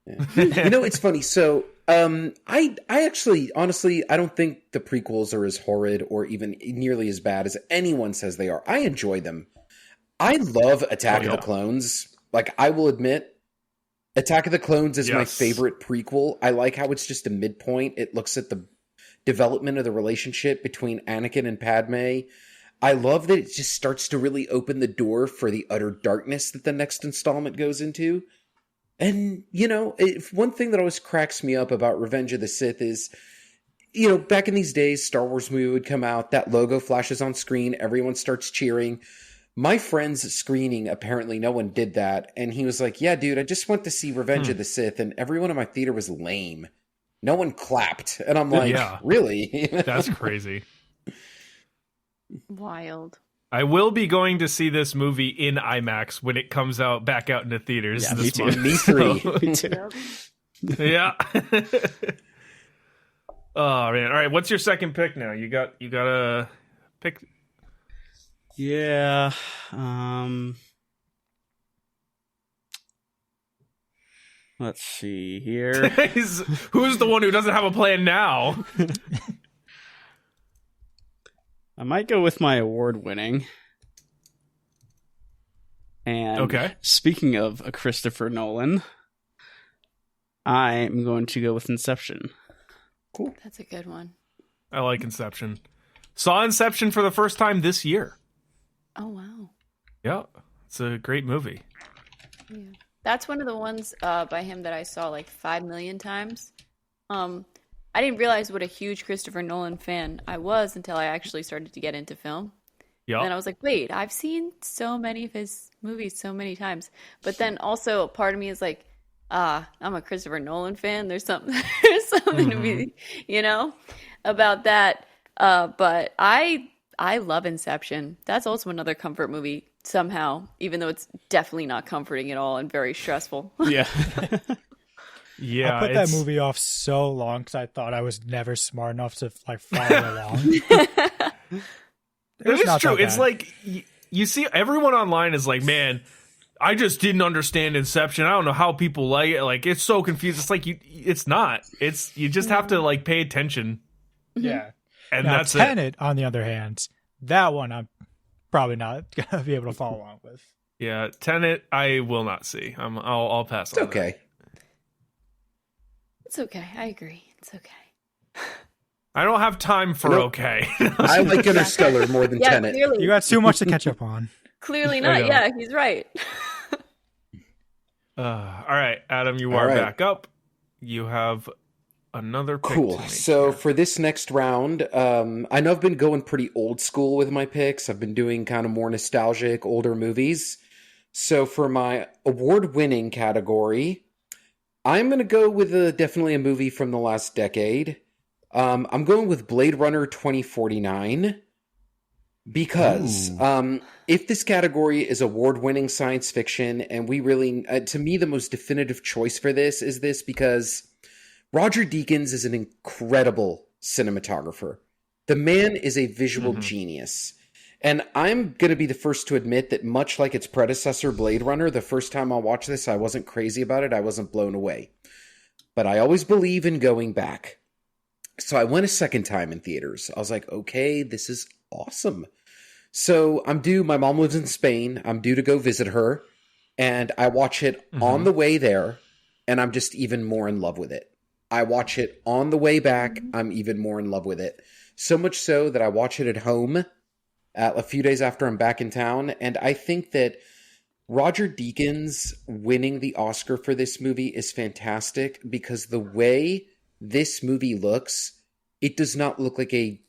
Yeah. You know, it's funny. So, I actually, honestly, I don't think the prequels are as horrid or even nearly as bad as anyone says they are. I enjoy them. I love Attack of the Clones. Like, I will admit, Attack of the Clones is my favorite prequel. I like how it's just a midpoint. It looks at the development of the relationship between Anakin and Padme. I love that it just starts to really open the door for the utter darkness that the next installment goes into. And, you know, one thing that always cracks me up about Revenge of the Sith is, you know, back in these days, Star Wars movie would come out, that logo flashes on screen, everyone starts cheering. My friend's screening, apparently no one did that. And he was like, yeah, dude, I just went to see Revenge of the Sith, and everyone in my theater was lame. No one clapped. And I'm like, really? That's crazy. Wild. I will be going to see this movie in IMAX when it comes out back out into theaters this month. Me too. Me too. Yeah. Oh man. All right, what's your second pick now? You got a pick. Yeah. Let's see here. Who's the one who doesn't have a plan now? I might go with my award-winning. And speaking of a Christopher Nolan, I'm going to go with Inception. Cool. That's a good one. I like Inception. Saw Inception for the first time this year. Oh, wow. Yeah, it's a great movie. Yeah. That's one of the ones by him that I saw like 5 million times. I didn't realize what a huge Christopher Nolan fan I was until I actually started to get into film. Yeah. And I was like, wait, I've seen so many of his movies so many times. But then also part of me is like, I'm a Christopher Nolan fan. There's something to be, you know, about that. But I love Inception. That's also another comfort movie somehow, even though it's definitely not comforting at all and very stressful. Yeah. Yeah, I put that movie off so long because I thought I was never smart enough to like follow along. It is true. It's like you see everyone online is like, man, I just didn't understand Inception. I don't know how people like it. Like, it's so confused. It's like it's not. It's you just have to like pay attention. Yeah, and now, that's Tenet, on the other hand, that one I'm probably not gonna be able to follow along with. Yeah, Tenet, I will not see. I'll pass on. It's okay. It's okay. I agree. It's okay. I don't have time for okay. I like Interstellar more than Tenet. Clearly. You got too much to catch up on. Clearly not. Yeah, he's right. All right, Adam, you are back up. You have another pick. Cool. So for this next round, I know I've been going pretty old school with my picks. I've been doing kind of more nostalgic, older movies. So for my award-winning category, I'm going to go with definitely a movie from the last decade. I'm going with Blade Runner 2049 because if this category is award-winning science fiction, and we really, to me, the most definitive choice for this is this because Roger Deakins is an incredible cinematographer. The man is a visual genius. And I'm going to be the first to admit that much like its predecessor, Blade Runner, the first time I watched this, I wasn't crazy about it. I wasn't blown away. But I always believe in going back. So I went a second time in theaters. I was like, okay, this is awesome. So my mom lives in Spain. I'm due to go visit her. And I watch it on the way there. And I'm just even more in love with it. I watch it on the way back. I'm even more in love with it. So much so that I watch it at home a few days after I'm back in town. And I think that Roger Deakins winning the Oscar for this movie is fantastic because the way this movie looks, it does not look like a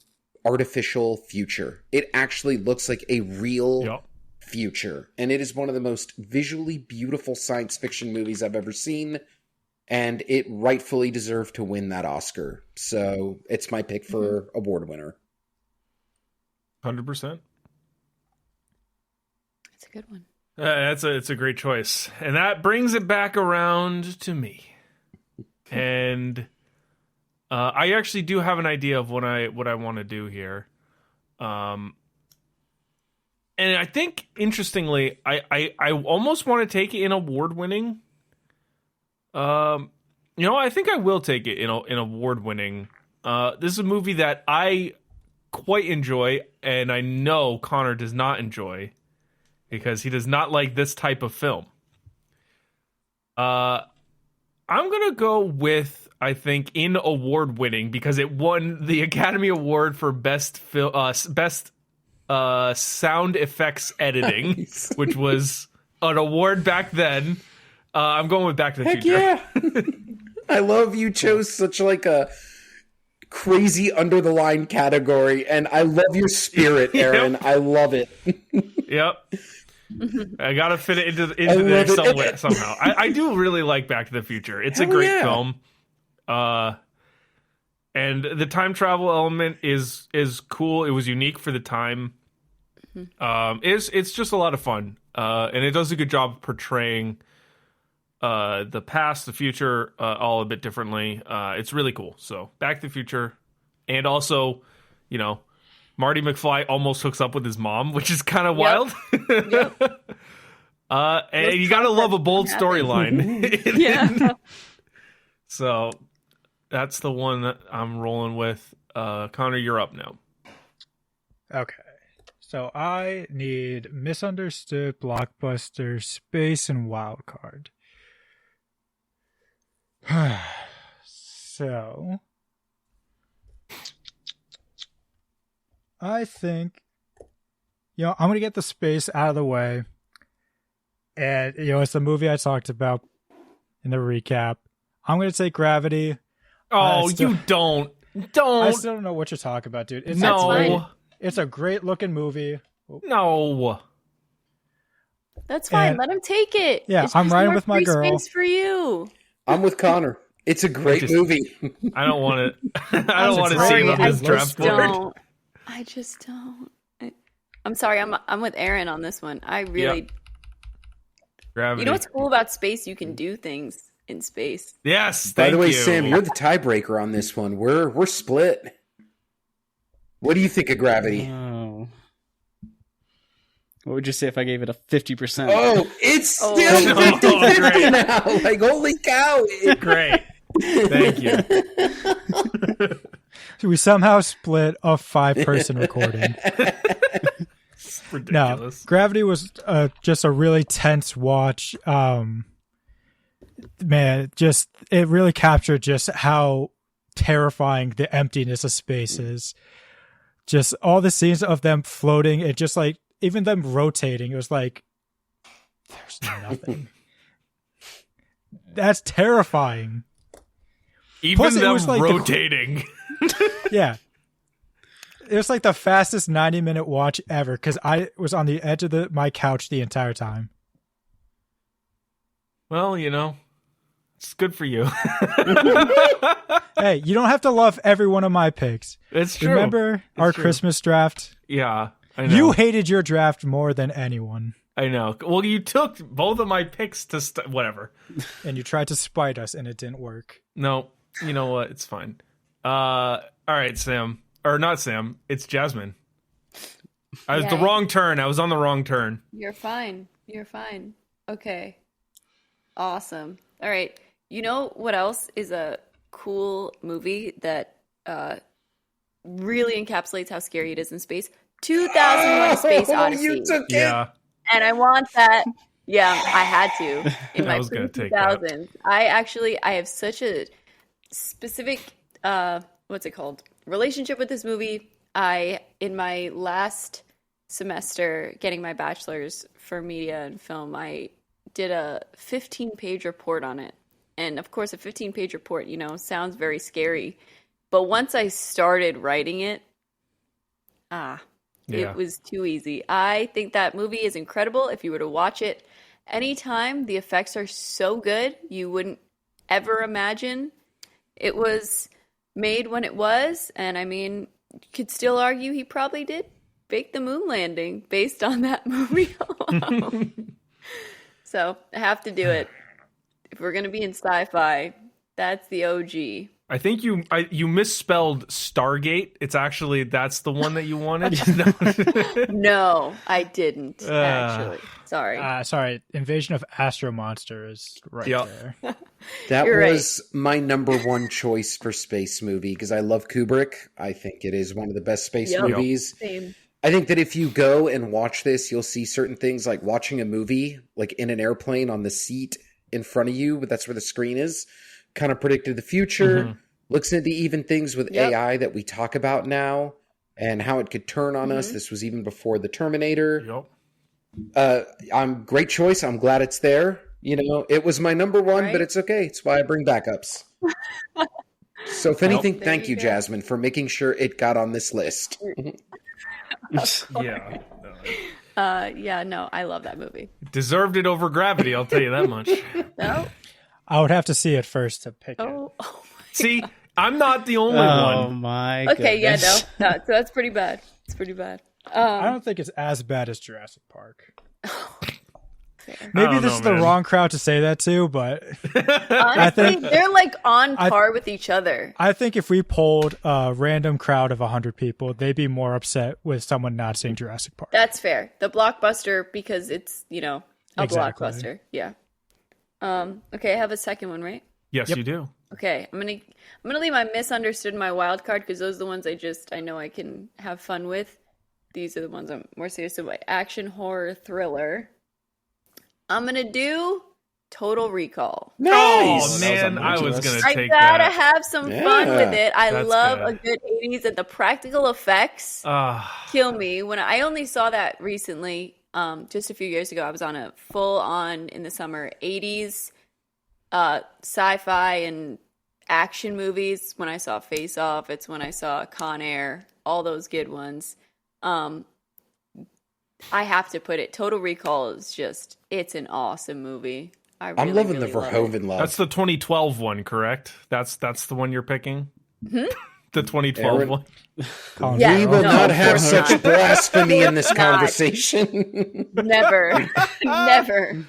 artificial future. It actually looks like a real future. And it is one of the most visually beautiful science fiction movies I've ever seen. And it rightfully deserved to win that Oscar. So it's my pick for award winner. 100%. It's a good one. It's a great choice. And that brings it back around to me. And I actually do have an idea of what I want to do here. And I think, interestingly, I almost want to take it in award-winning. I think I will take it in award-winning. This is a movie that I quite enjoy, and I know Connor does not enjoy because he does not like this type of film. I'm gonna go with, I think, in award-winning because it won the Academy Award for best sound effects editing, nice. Which was an award back then. I'm going with Back to the Future. Yeah. I love you chose such like a crazy under the line category, and I love your spirit, Aaron. Yep. I love it. Yep. I gotta fit it into there somewhere somehow. I do really like Back to the Future. It's a great film. And the time travel element is cool. It was unique for the time. It's just a lot of fun. And it does a good job portraying the past, the future, all a bit differently. It's really cool. So Back to the Future. And also, Marty McFly almost hooks up with his mom, which is kind of wild. Yep. And you gotta love a bold storyline. Yeah. So that's the one that I'm rolling with. Connor, you're up now. Okay. So I need misunderstood, blockbuster, space, and wild card. So I think, I'm going to get the space out of the way. And, it's the movie I talked about in the recap. I'm going to take Gravity. Oh, you don't. I still don't know what you're talking about, dude. It's a great looking movie. No. That's fine. Let him take it. Yeah, I'm riding with my girl. Space for you. I'm with Connor. It's a great movie. I don't want it. I don't want to see it on this draft board. I just don't. I'm sorry. I'm with Aaron on this one. I really. Yep. Gravity. You know what's cool about space? You can do things in space. Yes. By the way, you. Sam, you're the tiebreaker on this one. We're split. What do you think of Gravity? Oh. What would you say if I gave it a 50%? Oh, it's still 50-50 now. Like, holy cow. Great. Thank you. We somehow split a 5-person recording. Ridiculous. No, Gravity was just a really tense watch. Man, it really captured just how terrifying the emptiness of space is. Just all the scenes of them floating, it just like, even them rotating, it was like, there's nothing. That's terrifying. Even plus, them like rotating. Yeah. It was like the fastest 90-minute watch ever because I was on the edge of my couch the entire time. Well, it's good for you. Hey, you don't have to love every one of my picks. It's true. Remember our Christmas draft? Yeah, I know. You hated your draft more than anyone. I know. Well, you took both of my picks to whatever. And you tried to spite us, and it didn't work. No, you know what? It's fine. All right, Sam. Or not Sam. It's Jasmine. I was the wrong turn. I was on the wrong turn. You're fine. Okay. Awesome. All right. You know what else is a cool movie that really encapsulates how scary it is in space? 2001: Space Odyssey. You took it. Yeah. And I want that. Yeah, I had to in my was gonna take that. 2000s. I have such a specific what's it called? Relationship with this movie. In my last semester getting my bachelor's for media and film, I did a 15-page report on it. And of course, a 15-page report, sounds very scary. But once I started writing it, it was too easy. I think that movie is incredible. If you were to watch it anytime, the effects are so good, you wouldn't ever imagine it was made when it was. And I mean, you could still argue he probably did fake the moon landing based on that movie alone. So I have to do it. If we're going to be in sci-fi, that's the OG. I think you misspelled Stargate. It's actually that's the one that you wanted. No, I didn't actually. Sorry. Sorry, Invasion of Astro Monster is right there. That You're was my number one choice for space movie because I love Kubrick. I think it is one of the best space movies. Same. I think that if you go and watch this, you'll see certain things like watching a movie, like in an airplane on the seat in front of you, but that's where the screen is. Kind of predicted the future, looks into even things with AI that we talk about now and how it could turn on us. This was even before the Terminator. I'm great choice. I'm glad it's there. You know, it was my number one, but it's okay. It's why I bring backups. So if anything, thank you, Jasmine, for making sure it got on this list. Yeah. No, I love that movie. Deserved it over Gravity, I'll tell you that much. No? I would have to see it first to pick it. See, I'm not the only one. Oh my Okay, goodness. no, so that's pretty bad. It's pretty bad. I don't think it's as bad as Jurassic Park. Fair. Maybe this is the wrong crowd to say that to, but Honestly, they're like on par with each other. I think if we polled a random crowd of 100 people, they'd be more upset with someone not seeing Jurassic Park. That's fair. The blockbuster, because it's, a Exactly. blockbuster. Yeah. Okay, I have a second one, right? Yes, you do. Okay, I'm gonna leave my misunderstood and my wild card because those are the ones I know I can have fun with. These are the ones I'm more serious about. Action, horror, thriller. I'm gonna do Total Recall. Nice. Oh man, I was gonna I take gotta that. have some fun with it. I That's love good. a good 80s, and the practical effects kill me. When I only saw that recently, just a few years ago, I was on a full-on in the summer 80s sci-fi and action movies. When I saw Face Off, it's when I saw Con Air, all those good ones. I have to put it. Total Recall is it's an awesome movie. I'm loving really the love it. Verhoeven love. That's the 2012 one, correct? That's the one you're picking? The 2012 Aaron? one? Yeah, We will no, not of have course such not. blasphemy in this Not. conversation. Never. Never.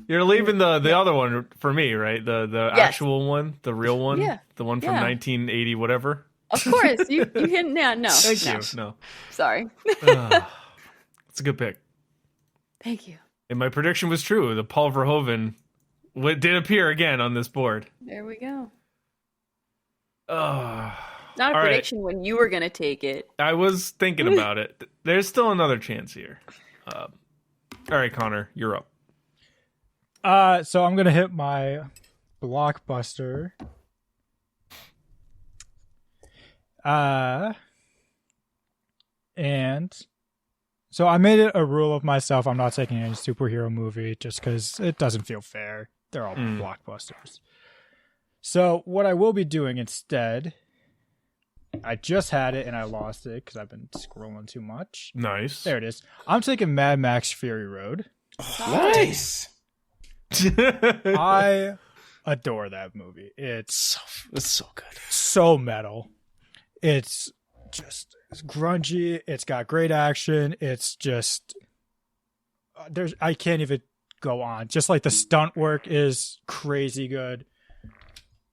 You're leaving the other one for me, right? The Yes. actual one, the real one? Yeah. The one from Yeah. 1980 whatever? Of course. You hit no. Thank no. you. No. Sorry. It's a good pick. Thank you. And my prediction was true. The Paul Verhoeven did appear again on this board. There we go. Uh, Not a all right. prediction when you were gonna take it. I was thinking about it. There's still another chance here. All right, Connor, you're up. So I'm gonna hit my blockbuster. And so I made it a rule of myself. I'm not taking any superhero movie just because it doesn't feel fair. They're all blockbusters. So what I will be doing instead, I just had it and I lost it because I've been scrolling too much. Nice. There it is. I'm taking Mad Max Fury Road. Nice. I adore that movie. It's so good. so metal. It's grungy. It's got great action. It's just I can't even go on. Just like the stunt work is crazy good.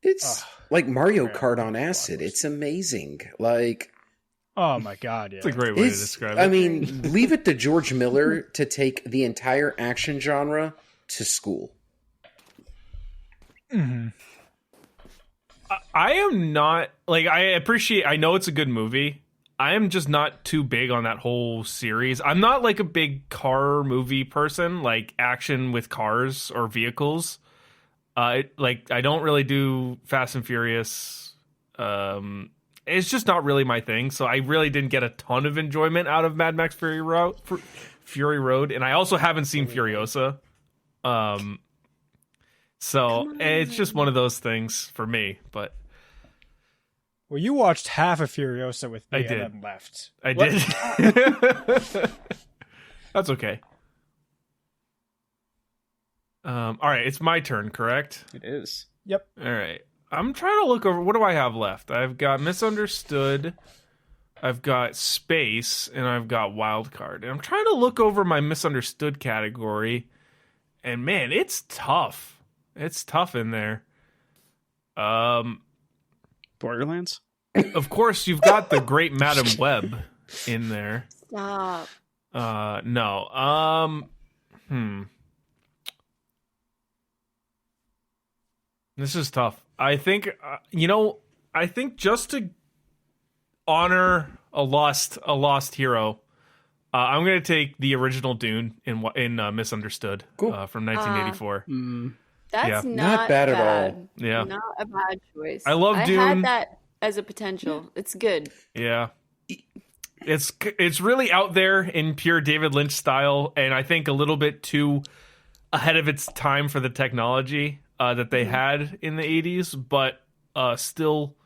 It's like Mario Kart on acid. It's amazing. Like, oh my god, yeah. It's a great way to describe it. I mean, leave it to George Miller to take the entire action genre to school. Mm-hmm. I am not like I know it's a good movie. I am just not too big on that whole series. I'm not like a big car movie person, like action with cars or vehicles. I don't really do Fast and Furious. It's just not really my thing. So I really didn't get a ton of enjoyment out of Mad Max Fury Road, and I also haven't seen Furiosa. So it's just one of those things for me. But Well, you watched half of Furiosa with me I and did. then left. I What? did. That's okay. All right, it's my turn, correct? It is. Yep. All right. I'm trying to look over. What do I have left? I've got Misunderstood, I've got Space, and I've got Wildcard. And I'm trying to look over my Misunderstood category, and man, it's tough. It's tough in there. Borderlands. Of course, you've got the great Madam Web in there. Stop. No. This is tough. I think I think just to honor a lost hero, I'm going to take the original Dune in Misunderstood from 1984. That's not bad at all. Yeah, not a bad choice. I love Dune. I had that as a potential. It's good. Yeah. It's really out there in pure David Lynch style, and I think a little bit too ahead of its time for the technology that they had in the 80s, but still,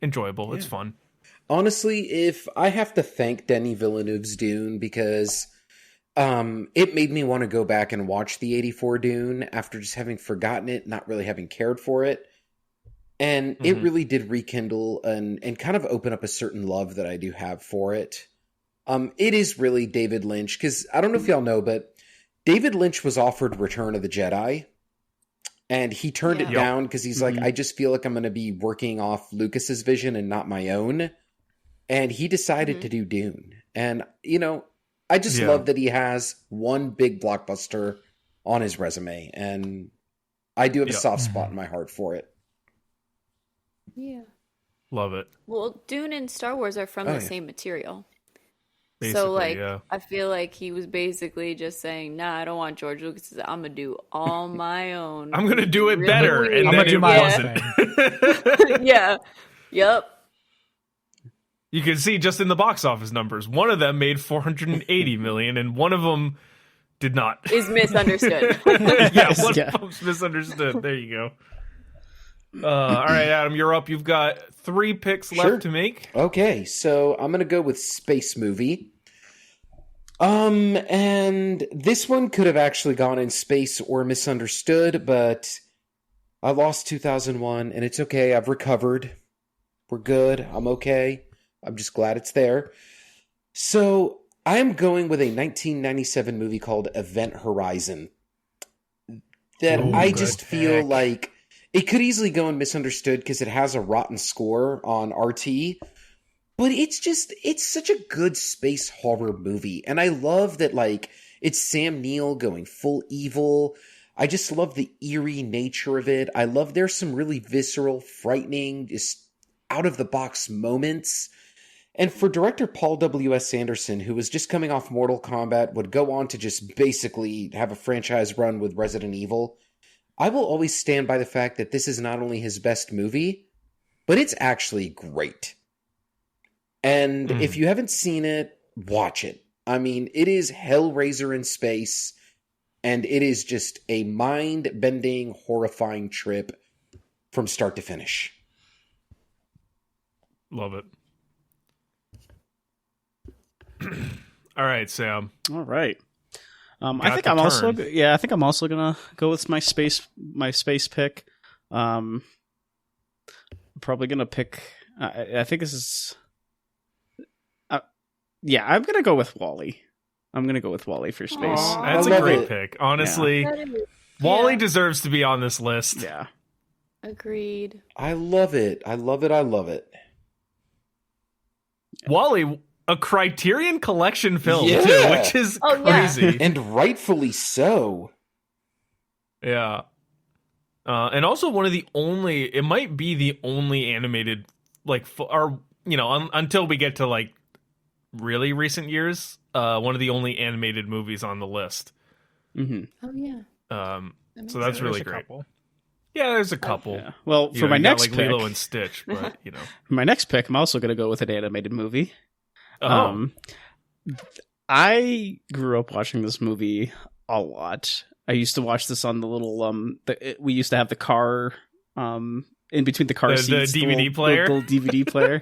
enjoyable. Yeah. It's fun. Honestly, if I have to thank Denis Villeneuve's Dune because it made me want to go back and watch the 84 Dune after just having forgotten it, not really having cared for it. And it really did rekindle and kind of open up a certain love that I do have for it. It is really David Lynch, because I don't know if y'all know, but David Lynch was offered Return of the Jedi, and he turned it down because he's like, I just feel like I'm going to be working off Lucas's vision and not my own. And he decided to do Dune. And, I just love that he has one big blockbuster on his resume, and I do have a soft spot in my heart for it. Yeah. Love it. Well, Dune and Star Wars are from the same material. Basically, so, I feel like he was basically just saying, nah, I don't want George Lucas. I'm going to do all my own. I'm going to do it really better. Weird. And I'm going to do my own thing. Yeah. Yep. You can see just in the box office numbers, one of them made $480 million, and one of them did not. Is misunderstood. One of them's misunderstood. There you go. All right, Adam, you're up. You've got 3 picks left to make. Okay, so I'm going to go with Space Movie. And this one could have actually gone in space or misunderstood, but I lost 2001, and it's okay. I've recovered. We're good. I'm okay. I'm just glad it's there. So I am going with a 1997 movie called Event Horizon that I just feel like it could easily go in misunderstood because it has a rotten score on RT, but it's such a good space horror movie. And I love that, it's Sam Neill going full evil. I just love the eerie nature of it. I love there's some really visceral, frightening, just out of the box moments. And for director Paul W.S. Anderson, who was just coming off Mortal Kombat, would go on to just basically have a franchise run with Resident Evil, I will always stand by the fact that this is not only his best movie, but it's actually great. And if you haven't seen it, watch it. I mean, it is Hellraiser in space, and it is just a mind-bending, horrifying trip from start to finish. Love it. All right, Sam. All right. I think I'm also gonna go with my space pick. Probably gonna pick. I think this is. I'm gonna go with WALL-E. I'm gonna go with WALL-E for space. That's a great pick. Honestly, WALL-E deserves to be on this list. Yeah. Agreed. I love it. I love it. I love it. WALL-E. A Criterion Collection film, too, which is crazy. Yeah. And rightfully so. Yeah. And also one of the only, it might be the only animated, until we get to, really recent years, one of the only animated movies on the list. Mm-hmm. Oh, yeah. So that's really great. Yeah, there's a couple. Yeah. Well, for my next pick, Lilo and Stitch, but, For my next pick, I'm also going to go with an animated movie. Oh. I grew up watching this movie a lot. I used to watch this on the little we used to have the car in between the car seats, the DVD player, the little DVD player.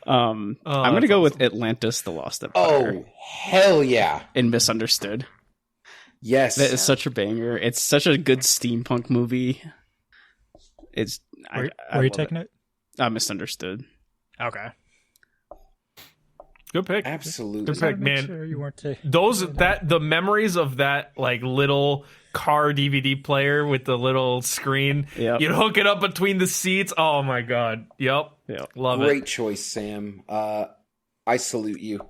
I'm gonna go with Atlantis: The Lost Empire. Oh, hell yeah! In Misunderstood. Yes, that is such a banger. It's such a good steampunk movie. It's. Where are you taking it? Misunderstood. Okay. Good pick. Absolutely. Good pick, man. Sure you weren't the memories of that little car DVD player with the little screen. Yep. You'd hook it up between the seats. Oh my god. Yep. Love it. Great choice, Sam. I salute you.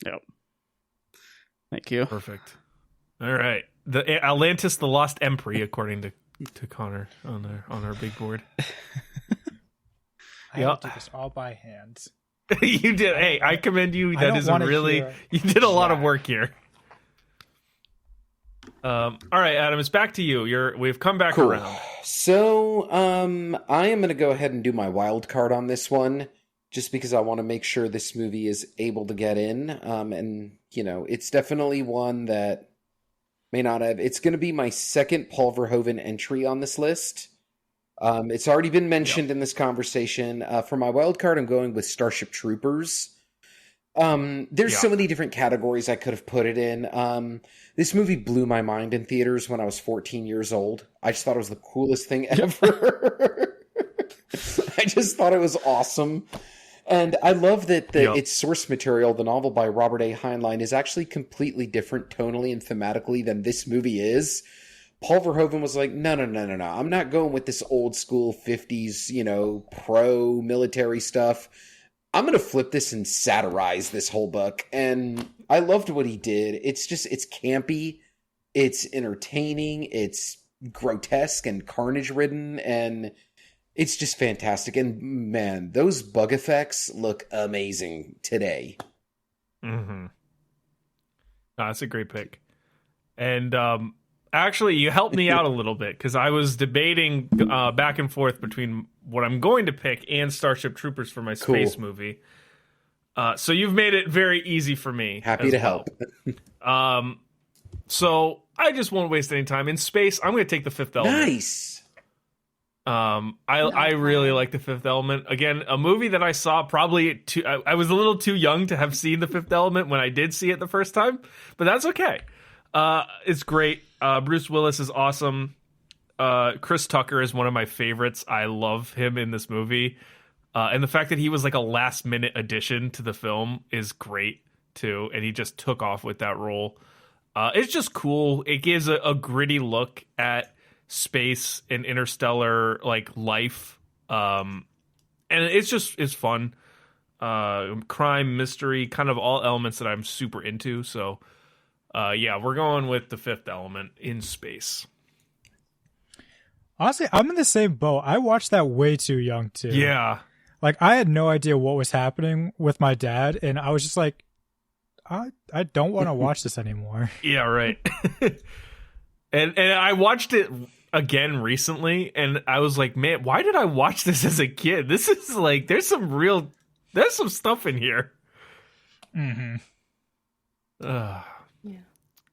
Yep. Thank you. Perfect. All right. The Atlantis, the Lost Emperor, according to Connor on our big board. I had to do this all by hand. You did. Hey, I commend you. That is you did a lot of work here. All right, Adam, it's back to you. We've come back around. So, I am going to go ahead and do my wild card on this one, just because I want to make sure this movie is able to get in. And, it's definitely one that may not have. It's going to be my second Paul Verhoeven entry on this list. It's already been mentioned in this conversation. For my wild card, I'm going with Starship Troopers. There's so many different categories I could have put it in. This movie blew my mind in theaters when I was 14 years old. I just thought it was the coolest thing ever. I just thought it was awesome. And I love that its source material, the novel by Robert A. Heinlein, is actually completely different tonally and thematically than this movie is. Paul Verhoeven was like, no. I'm not going with this old school 50s, pro-military stuff. I'm going to flip this and satirize this whole book. And I loved what he did. It's campy. It's entertaining. It's grotesque and carnage-ridden. And it's just fantastic. And, man, those bug effects look amazing today. Mm-hmm. No, that's a great pick. And, actually, you helped me out a little bit because I was debating back and forth between what I'm going to pick and Starship Troopers for my space movie. So you've made it very easy for me. Happy to help. So I just won't waste any time. In space, I'm going to take The Fifth Element. Nice. I really like The Fifth Element. Again, a movie that I saw probably I was a little too young to have seen The Fifth Element when I did see it the first time, but that's okay. It's great. Bruce Willis is awesome. Chris Tucker is one of my favorites. I love him in this movie. And the fact that he was like a last minute addition to the film is great too. And he just took off with that role. It's just cool. It gives a gritty look at space and interstellar life. And it's fun. Crime, mystery, kind of all elements that I'm super into. So we're going with The Fifth Element in space. Honestly, I'm in the same boat. I watched that way too young too. Yeah. I had no idea what was happening with my dad, and I was just like, I don't want to watch this anymore. Yeah, right. and I watched it again recently, and I was like, man, why did I watch this as a kid? This is there's some stuff in here. Mm-hmm. Yeah.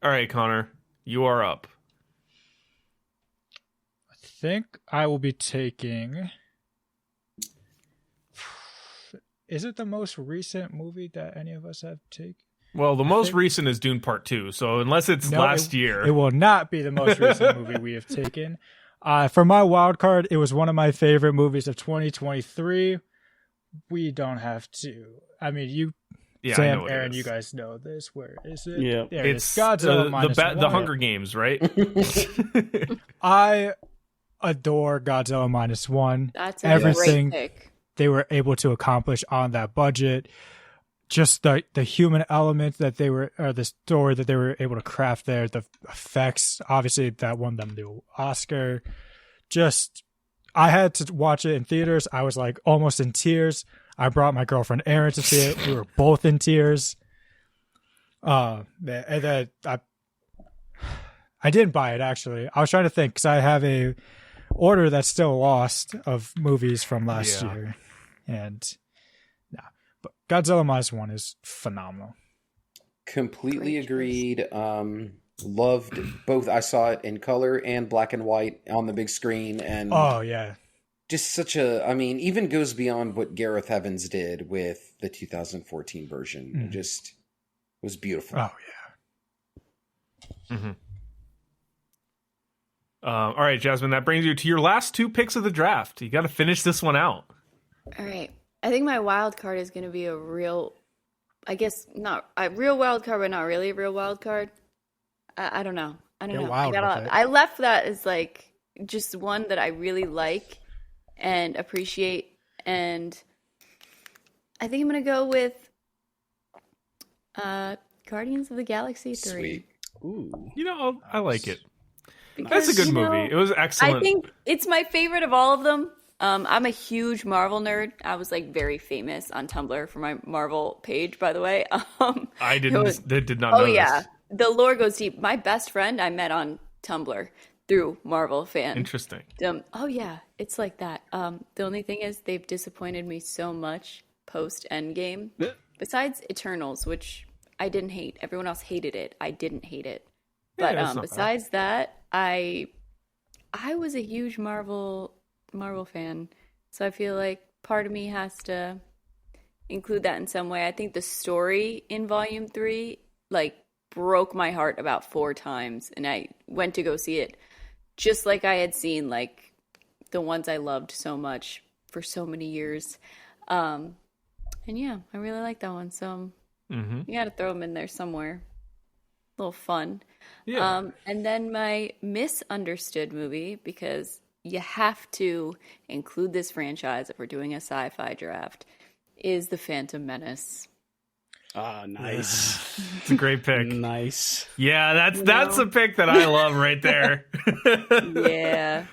All right, Connor, you are up. I think I will be taking... Is it the most recent movie that any of us have taken? Well, the most recent is Dune Part 2, so unless it's last year... It will not be the most recent movie we have taken. For my wild card, it was one of my favorite movies of 2023. We don't have to... I mean, Sam, Aaron, you guys know this. Where is it? Yeah, it's Godzilla the Hunger Games, right? I adore Godzilla -1. That's a great pick. They were able to accomplish on that budget, just the human element that the story that they were able to craft there, the effects, obviously that won them the Oscar. I had to watch it in theaters. I was almost in tears. I brought my girlfriend Erin to see it. We were both in tears. And then I didn't buy it, actually. I was trying to think because I have a order that's still lost of movies from last year. And but Godzilla -1 is phenomenal. Completely agreed. Loved both. I saw it in color and black and white on the big screen. And just even goes beyond what Gareth Evans did with the 2014 version. It just was beautiful. Oh, yeah. Mm-hmm. All right, Jasmine, that brings you to your last two picks of the draft. You got to finish this one out. All right. I think my wild card is going to be a real, I guess not a real wild card, but not really a real wild card. I don't know. I don't Get know. wild with it. I left that as like just one that I really like and appreciate, and I think I'm gonna go with Guardians of the Galaxy 3. Sweet. Ooh. You know, I like it. Because, That's a good you know, movie. It was excellent. I think it's my favorite of all of them. I'm a huge Marvel nerd. I was like very famous on Tumblr for my Marvel page, by the way. I did not Oh know yeah, this. the lore goes deep. My best friend I met on Tumblr through Marvel fan. Interesting. Oh yeah, it's like that. The only thing is they've disappointed me so much post Endgame. Besides Eternals, which I didn't hate. Everyone else hated it. I didn't hate it. But Yeah, it's not besides that, I was a huge Marvel fan. So I feel like part of me has to include that in some way. I think the story in Volume 3 like broke my heart about 4 times, and I went to go see it just like I had seen like the ones I loved so much for so many years. And yeah, I really like that one. So you got to throw them in there somewhere. A little fun. Yeah. And then my misunderstood movie, because you have to include this franchise if we're doing a sci-fi draft, is The Phantom Menace. Ah, nice. It's a great pick. Nice. Yeah, that's a pick that I love right there. Yeah.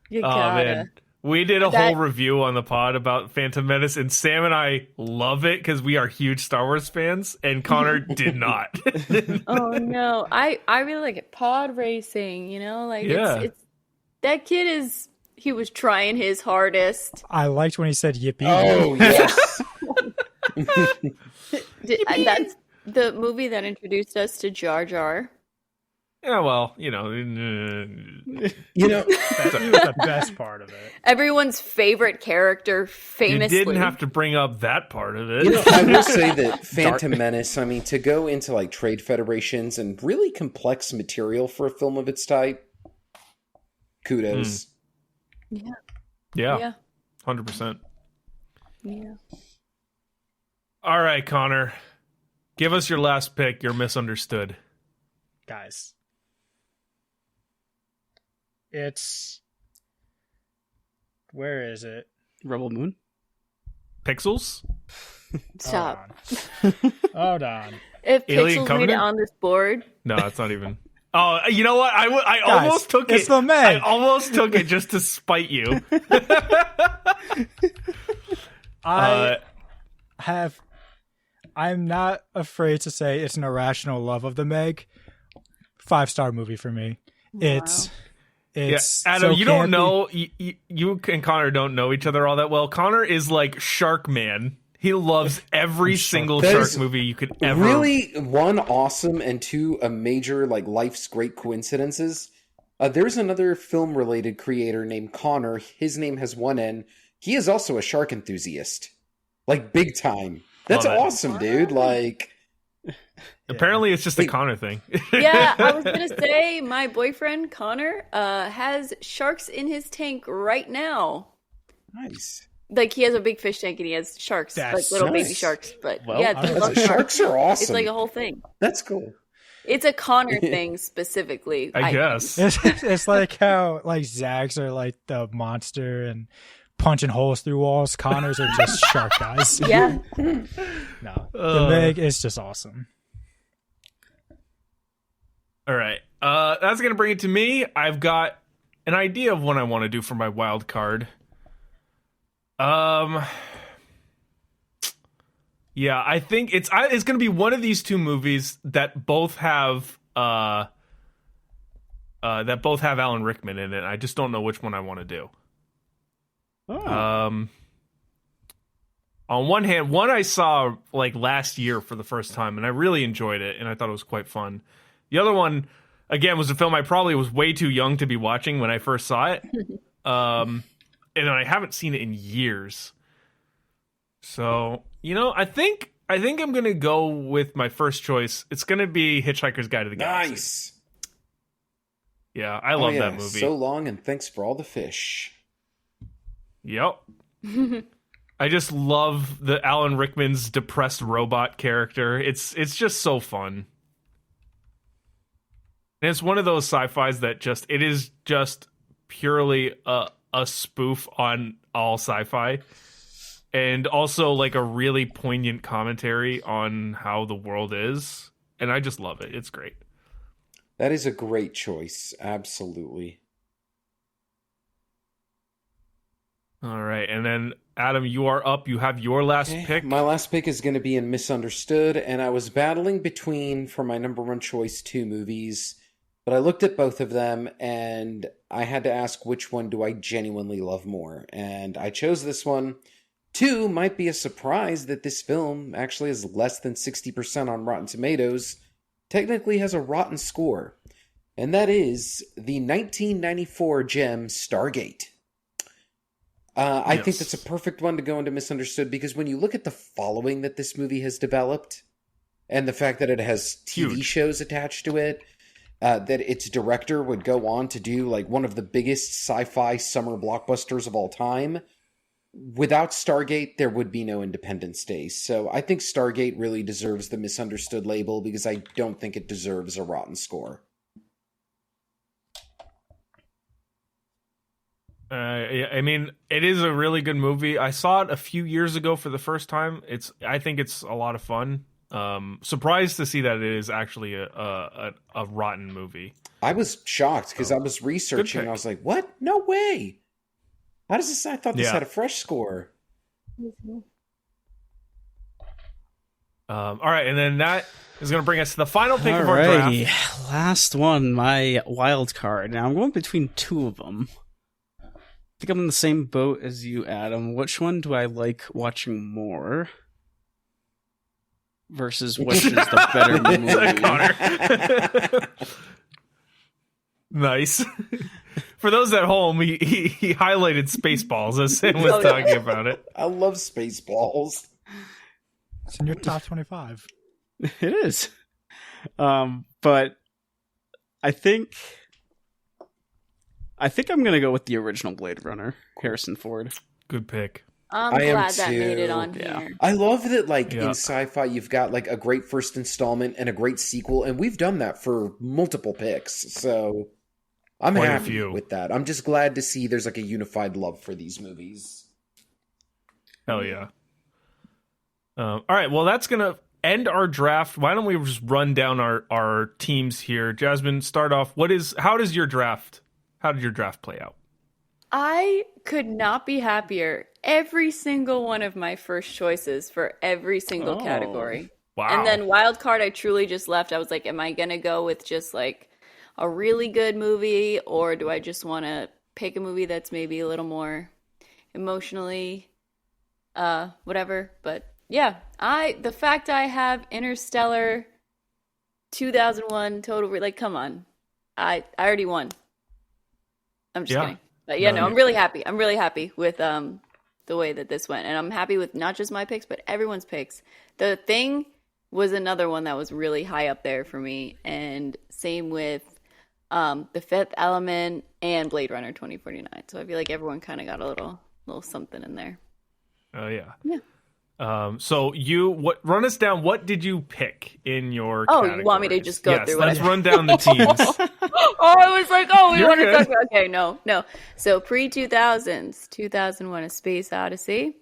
You gotta. Man. We did a whole review on the pod about Phantom Menace, and Sam and I love it because we are huge Star Wars fans, and Connor did not. Oh no, I really like it. Pod racing, you know, like it's that kid he was trying his hardest. I liked when he said yippee. Oh, yes. That's the movie that introduced us to Jar Jar. Yeah, well, you know, That was the best part of it. Everyone's favorite character, famously. you didn't have to bring up that part of it. You know, I will say that Phantom Menace, I mean, to go into like trade federations and really complex material for a film of its type, kudos. Yeah. 100%. Yeah. All right, Connor, give us your last pick. You're misunderstood. Guys. It's... Where is it? Rebel Moon? Pixels? Stop. Hold on. If Alien Pixels made it Covenant? on this board, No, it's not even. Oh, you know what? I almost took it. It's the Meg. I almost took it just to spite you. I'm not afraid to say it's an irrational love of the Meg. 5-star movie for me. It's Adam, so you don't campy. know. You and Connor don't know each other all that well. Connor is like Shark Man. He loves every single That shark is movie you could ever. Really, one, awesome, and two, a major, like, life's great coincidences. There's another film-related creator named Connor. His name has one N. He is also a shark enthusiast. Like, big time. That's Love it. awesome, dude. Like... Apparently, it's just a Connor thing. yeah, I was gonna say my boyfriend Connor has sharks in his tank right now. Nice. Like he has a big fish tank and he has sharks, That's like little baby nice. sharks. But Well, yeah, they love Sharks are awesome. It's like a whole thing. That's cool. It's a Connor thing specifically. I guess. It's like how like Zags are like the monster and punching holes through walls. Connors are just shark guys. Yeah. No, the Meg is just awesome. All right. That's going to bring it to me. I've got an idea of what I want to do for my wild card. Yeah, I think it's going to be one of these two movies that both have Alan Rickman in it. I just don't know which one I want to do. Oh. On one hand, one I saw like last year for the first time, and I really enjoyed it, and I thought it was quite fun. The other one, again, was a film I probably was way too young to be watching when I first saw it. And I haven't seen it in years. So, you know, I think I'm going to go with my first choice. It's going to be Hitchhiker's Guide to the Galaxy. Nice. Yeah, I love that movie. So long, and thanks for all the fish. Yep. I just love the Alan Rickman's depressed robot character. It's just so fun. And it's one of those sci-fis that it is just purely a spoof on all sci-fi. And also like a really poignant commentary on how the world is. And I just love it. It's great. That is a great choice. Absolutely. All right. And then, Adam, you are up. You have your last pick. My last pick is going to be in Misunderstood. And I was battling between, for my number one choice, two movies. But I looked at both of them, and I had to ask which one do I genuinely love more. And I chose this one. Two, might be a surprise that this film actually has less than 60% on Rotten Tomatoes, technically has a rotten score. And that is the 1994 gem Stargate. I think that's a perfect one to go into Misunderstood, because when you look at the following that this movie has developed, and the fact that it has TV shows attached to it, that its director would go on to do like one of the biggest sci-fi summer blockbusters of all time. Without Stargate, there would be no Independence Day. So I think Stargate really deserves the Misunderstood label, because I don't think it deserves a rotten score. I mean, it is a really good movie. I saw it a few years ago for the first time. I think it's a lot of fun. Surprised to see that it is actually a rotten movie. I was shocked because I was researching and I was like, what? No way. How does this? I thought this had a fresh score. All right. And then that is going to bring us to the final pick of our draft. Last one, my wild card. Now I'm going between two of them. I think I'm in the same boat as you, Adam. Which one do I like watching more? Versus which is the better movie? Nice. For those at home, he highlighted Spaceballs as Sam was talking about it. I love Spaceballs. It's in your top 25. It is. But I think I'm going to go with the original Blade Runner, Harrison Ford. Good pick. I'm glad that made it on here. I love that, in sci-fi, you've got, a great first installment and a great sequel, and we've done that for multiple picks, so I'm happy with that. I'm just glad to see there's, a unified love for these movies. Hell yeah. All right, well, that's going to end our draft. Why don't we just run down our teams here? Jasmine, start off. How did your draft play out? I could not be happier. Every single one of my first choices for every single category. Wow. And then wild card, I truly just left. I was like, am I going to go with just a really good movie, or do I just want to pick a movie that's maybe a little more emotionally whatever? But yeah, the fact I have Interstellar 2001 total, come on. I already won. I'm just kidding. But I'm really happy. I'm really happy with the way that this went. And I'm happy with not just my picks, but everyone's picks. The Thing was another one that was really high up there for me. And same with The Fifth Element and Blade Runner 2049. So I feel like everyone kind of got a little something in there. Oh, yeah. Yeah. So run us down. What did you pick in your categories? You want me to just go through let's run down the teams. I was like, we want to talk about... Okay, no. So pre-2000s, 2001 A Space Odyssey,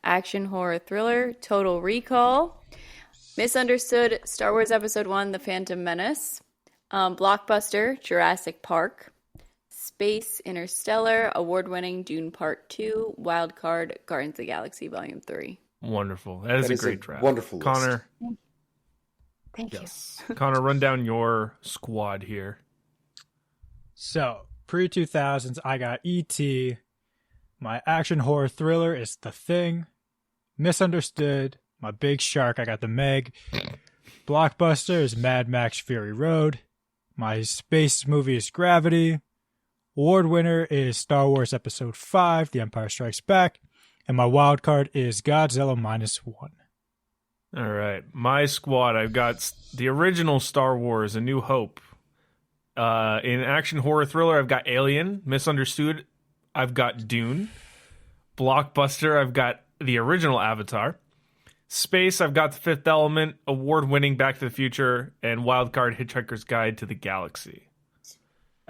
action horror thriller, Total Recall, Misunderstood, Star Wars Episode 1, The Phantom Menace, blockbuster, Jurassic Park, Space, Interstellar, award-winning Dune Part 2, Wildcard, Guardians of the Galaxy Volume 3. Wonderful. That is a great draft. Wonderful list. Connor. Thank you. Connor, run down your squad here. So, pre-2000s, I got E.T. My action horror thriller is The Thing. Misunderstood. My big shark, I got The Meg. Blockbuster is Mad Max Fury Road. My space movie is Gravity. Award winner is Star Wars Episode 5, The Empire Strikes Back. And my wild card is Godzilla -1. All right. My squad, I've got the original Star Wars, A New Hope. In action horror thriller, I've got Alien. Misunderstood, I've got Dune. Blockbuster, I've got the original Avatar. Space, I've got The Fifth Element, award-winning Back to the Future, and wildcard Hitchhiker's Guide to the Galaxy.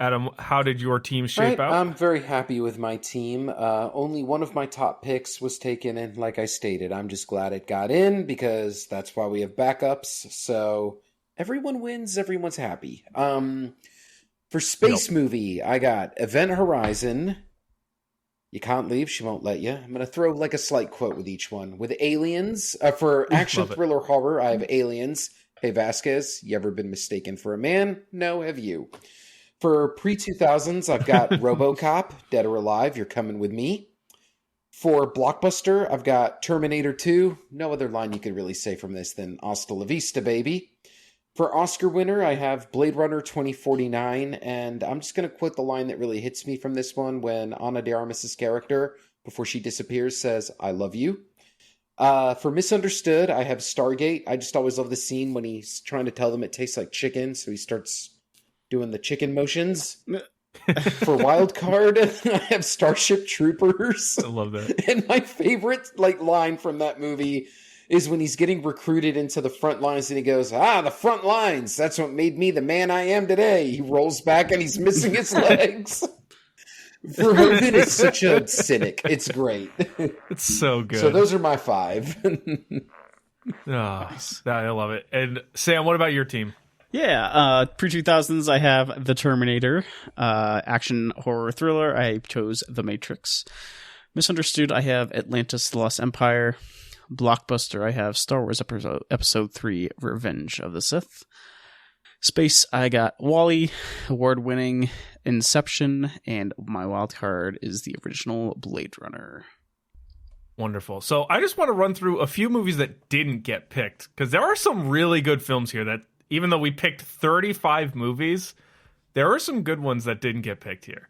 Adam, how did your team shape out? I'm very happy with my team. Only one of my top picks was taken, and like I stated, I'm just glad it got in because that's why we have backups. So everyone wins, everyone's happy. For space movie, I got Event Horizon. You Can't Leave, She Won't Let You. I'm going to throw like a slight quote with each one. With Aliens, for action thriller horror, I have Aliens. Hey Vasquez, you ever been mistaken for a man? No, have you? For pre-2000s, I've got RoboCop, Dead or Alive, You're Coming With Me. For Blockbuster, I've got Terminator 2. No other line you could really say from this than Hasta la vista, baby. For Oscar winner, I have Blade Runner 2049, and I'm just going to quote the line that really hits me from this one when Ana de Armas' character, before she disappears, says, I love you. For Misunderstood, I have Stargate. I just always love the scene when he's trying to tell them it tastes like chicken, so he starts doing the chicken motions. For Wildcard, I have Starship Troopers. I love that. And my favorite line from that movie is when he's getting recruited into the front lines and he goes, the front lines, that's what made me the man I am today. He rolls back and he's missing his legs. Verhoeven is such a cynic. It's great. It's so good. So those are my 5. I love it. And Sam, what about your team? Yeah, pre-2000s, I have The Terminator. Action horror thriller, I chose The Matrix. Misunderstood, I have Atlantis: The Lost Empire. Blockbuster, I have Star Wars Episode 3, Revenge of the Sith. Space, I got WALL-E, award-winning Inception, and my wild card is the original Blade Runner. Wonderful. So I just want to run through a few movies that didn't get picked, because there are some really good films here that, even though we picked 35 movies, there are some good ones that didn't get picked here.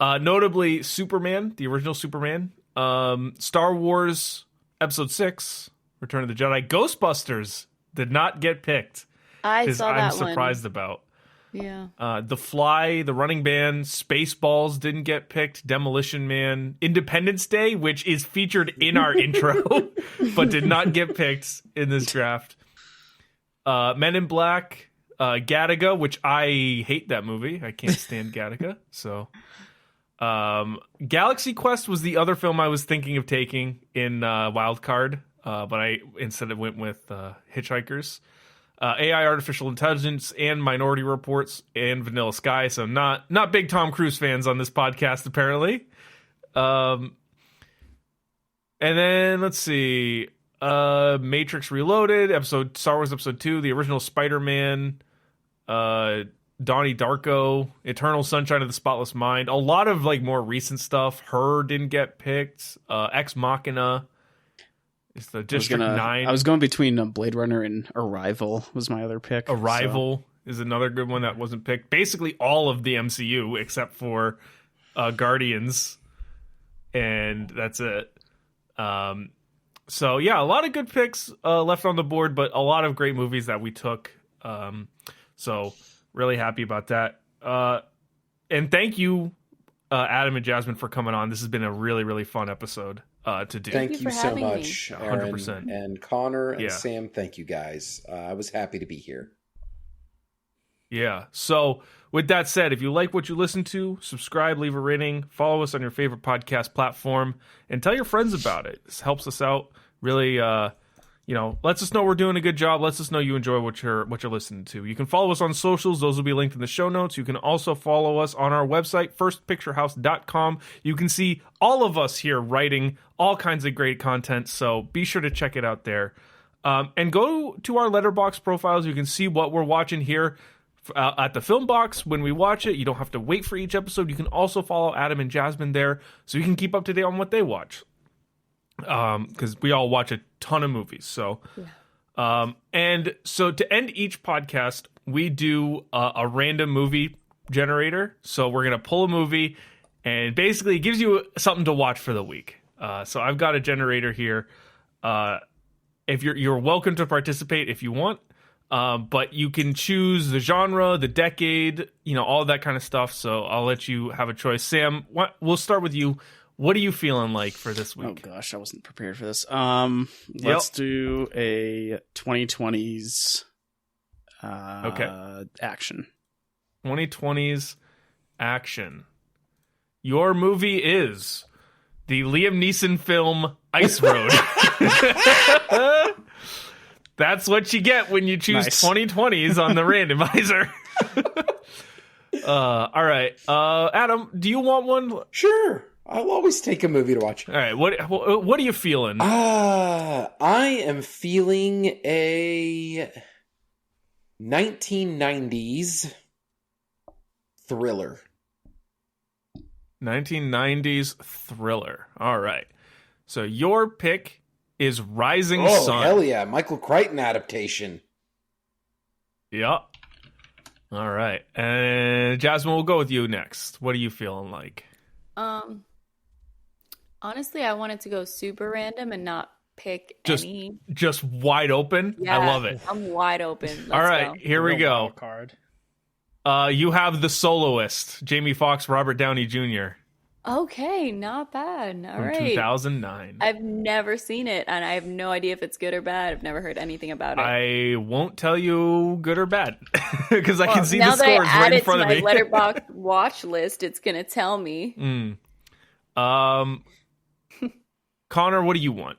Notably, Superman, the original Superman, Star Wars Episode 6, Return of the Jedi, Ghostbusters did not get picked. I saw that one. I'm surprised about. Yeah. The Fly, The Running Man, Spaceballs didn't get picked, Demolition Man, Independence Day, which is featured in our intro, but did not get picked in this draft. Men in Black, Gattaca, which I hate that movie. I can't stand Gattaca. So, Galaxy Quest was the other film I was thinking of taking in Wildcard, but I instead went with Hitchhikers. AI, Artificial Intelligence, and Minority Reports, and Vanilla Sky. So not big Tom Cruise fans on this podcast, apparently. And then let's see. Matrix Reloaded, Star Wars Episode 2, the original Spider-Man, Donnie Darko, Eternal Sunshine of the Spotless Mind. A lot of more recent stuff. Her didn't get picked. Ex Machina. It's the District 9. I was going between Blade Runner and Arrival was my other pick. Arrival is another good one that wasn't picked. Basically all of the MCU except for Guardians. And that's it. So yeah, a lot of good picks left on the board, but a lot of great movies that we took. So really happy about that. And thank you, Adam and Jasmine, for coming on. This has been a really, really fun episode to do. Thank you so much, Aaron, 100%. and Connor and Sam. Thank you guys. I was happy to be here. Yeah. So with that said, if you like what you listen to, subscribe, leave a rating, follow us on your favorite podcast platform, and tell your friends about it. This helps us out. Really, lets us know we're doing a good job. Lets us know you enjoy what you're listening to. You can follow us on socials. Those will be linked in the show notes. You can also follow us on our website, firstpicturehouse.com. You can see all of us here writing all kinds of great content. So be sure to check it out there. And go to our Letterboxd profiles. You can see what we're watching here. At the Film Box, when we watch it, you don't have to wait for each episode. You can also follow Adam and Jasmine there, so you can keep up to date on what they watch. Because we all watch a ton of movies. So, and so to end each podcast, we do a random movie generator. So we're gonna pull a movie, and basically it gives you something to watch for the week. So I've got a generator here. If you're welcome to participate if you want. But you can choose the genre, the decade, all that kind of stuff. So I'll let you have a choice. Sam, we'll start with you. What are you feeling like for this Oh week? gosh, I wasn't prepared for this. Let's do a 2020s action. 2020s action. Your movie is the Liam Neeson film Ice Road. That's what you get when you choose 2020s on the randomizer. All right. Adam, do you want one? Sure. I'll always take a movie to watch. All right. What are you feeling? I am feeling a 1990s thriller. 1990s thriller. All right. So your pick is Rising Sun. Oh, hell yeah. Michael Crichton adaptation. Yep. All right. And Jasmine, we'll go with you next. What are you feeling like? Honestly, I wanted to go super random and not pick any. Just wide open? Yeah, I love it. I'm wide open. Let's All right. go. Here we go. Card. You have The Soloist, Jamie Foxx, Robert Downey Jr. Okay, not bad. All from right. 2009. I've never seen it, and I have no idea if it's good or bad. I've never heard anything about it. I won't tell you good or bad because I can see the now that scores I right in add front it of to me. my Letterboxd watch list, it's gonna tell me. Connor, what do you want?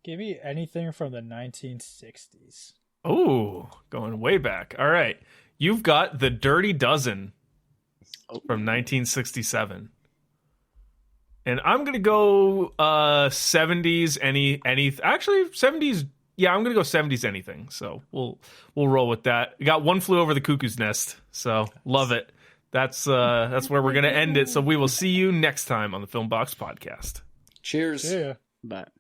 Give me anything from the 1960s. Oh, going way back. All right. You've got The Dirty Dozen from 1967. And I'm going to go 70s actually 70s. Yeah, I'm going to go 70s anything. So we'll roll with that. We got One Flew Over the Cuckoo's Nest. So love it. That's where we're going to end it. So we will see you next time on the Film Box Podcast. Cheers. Yeah. But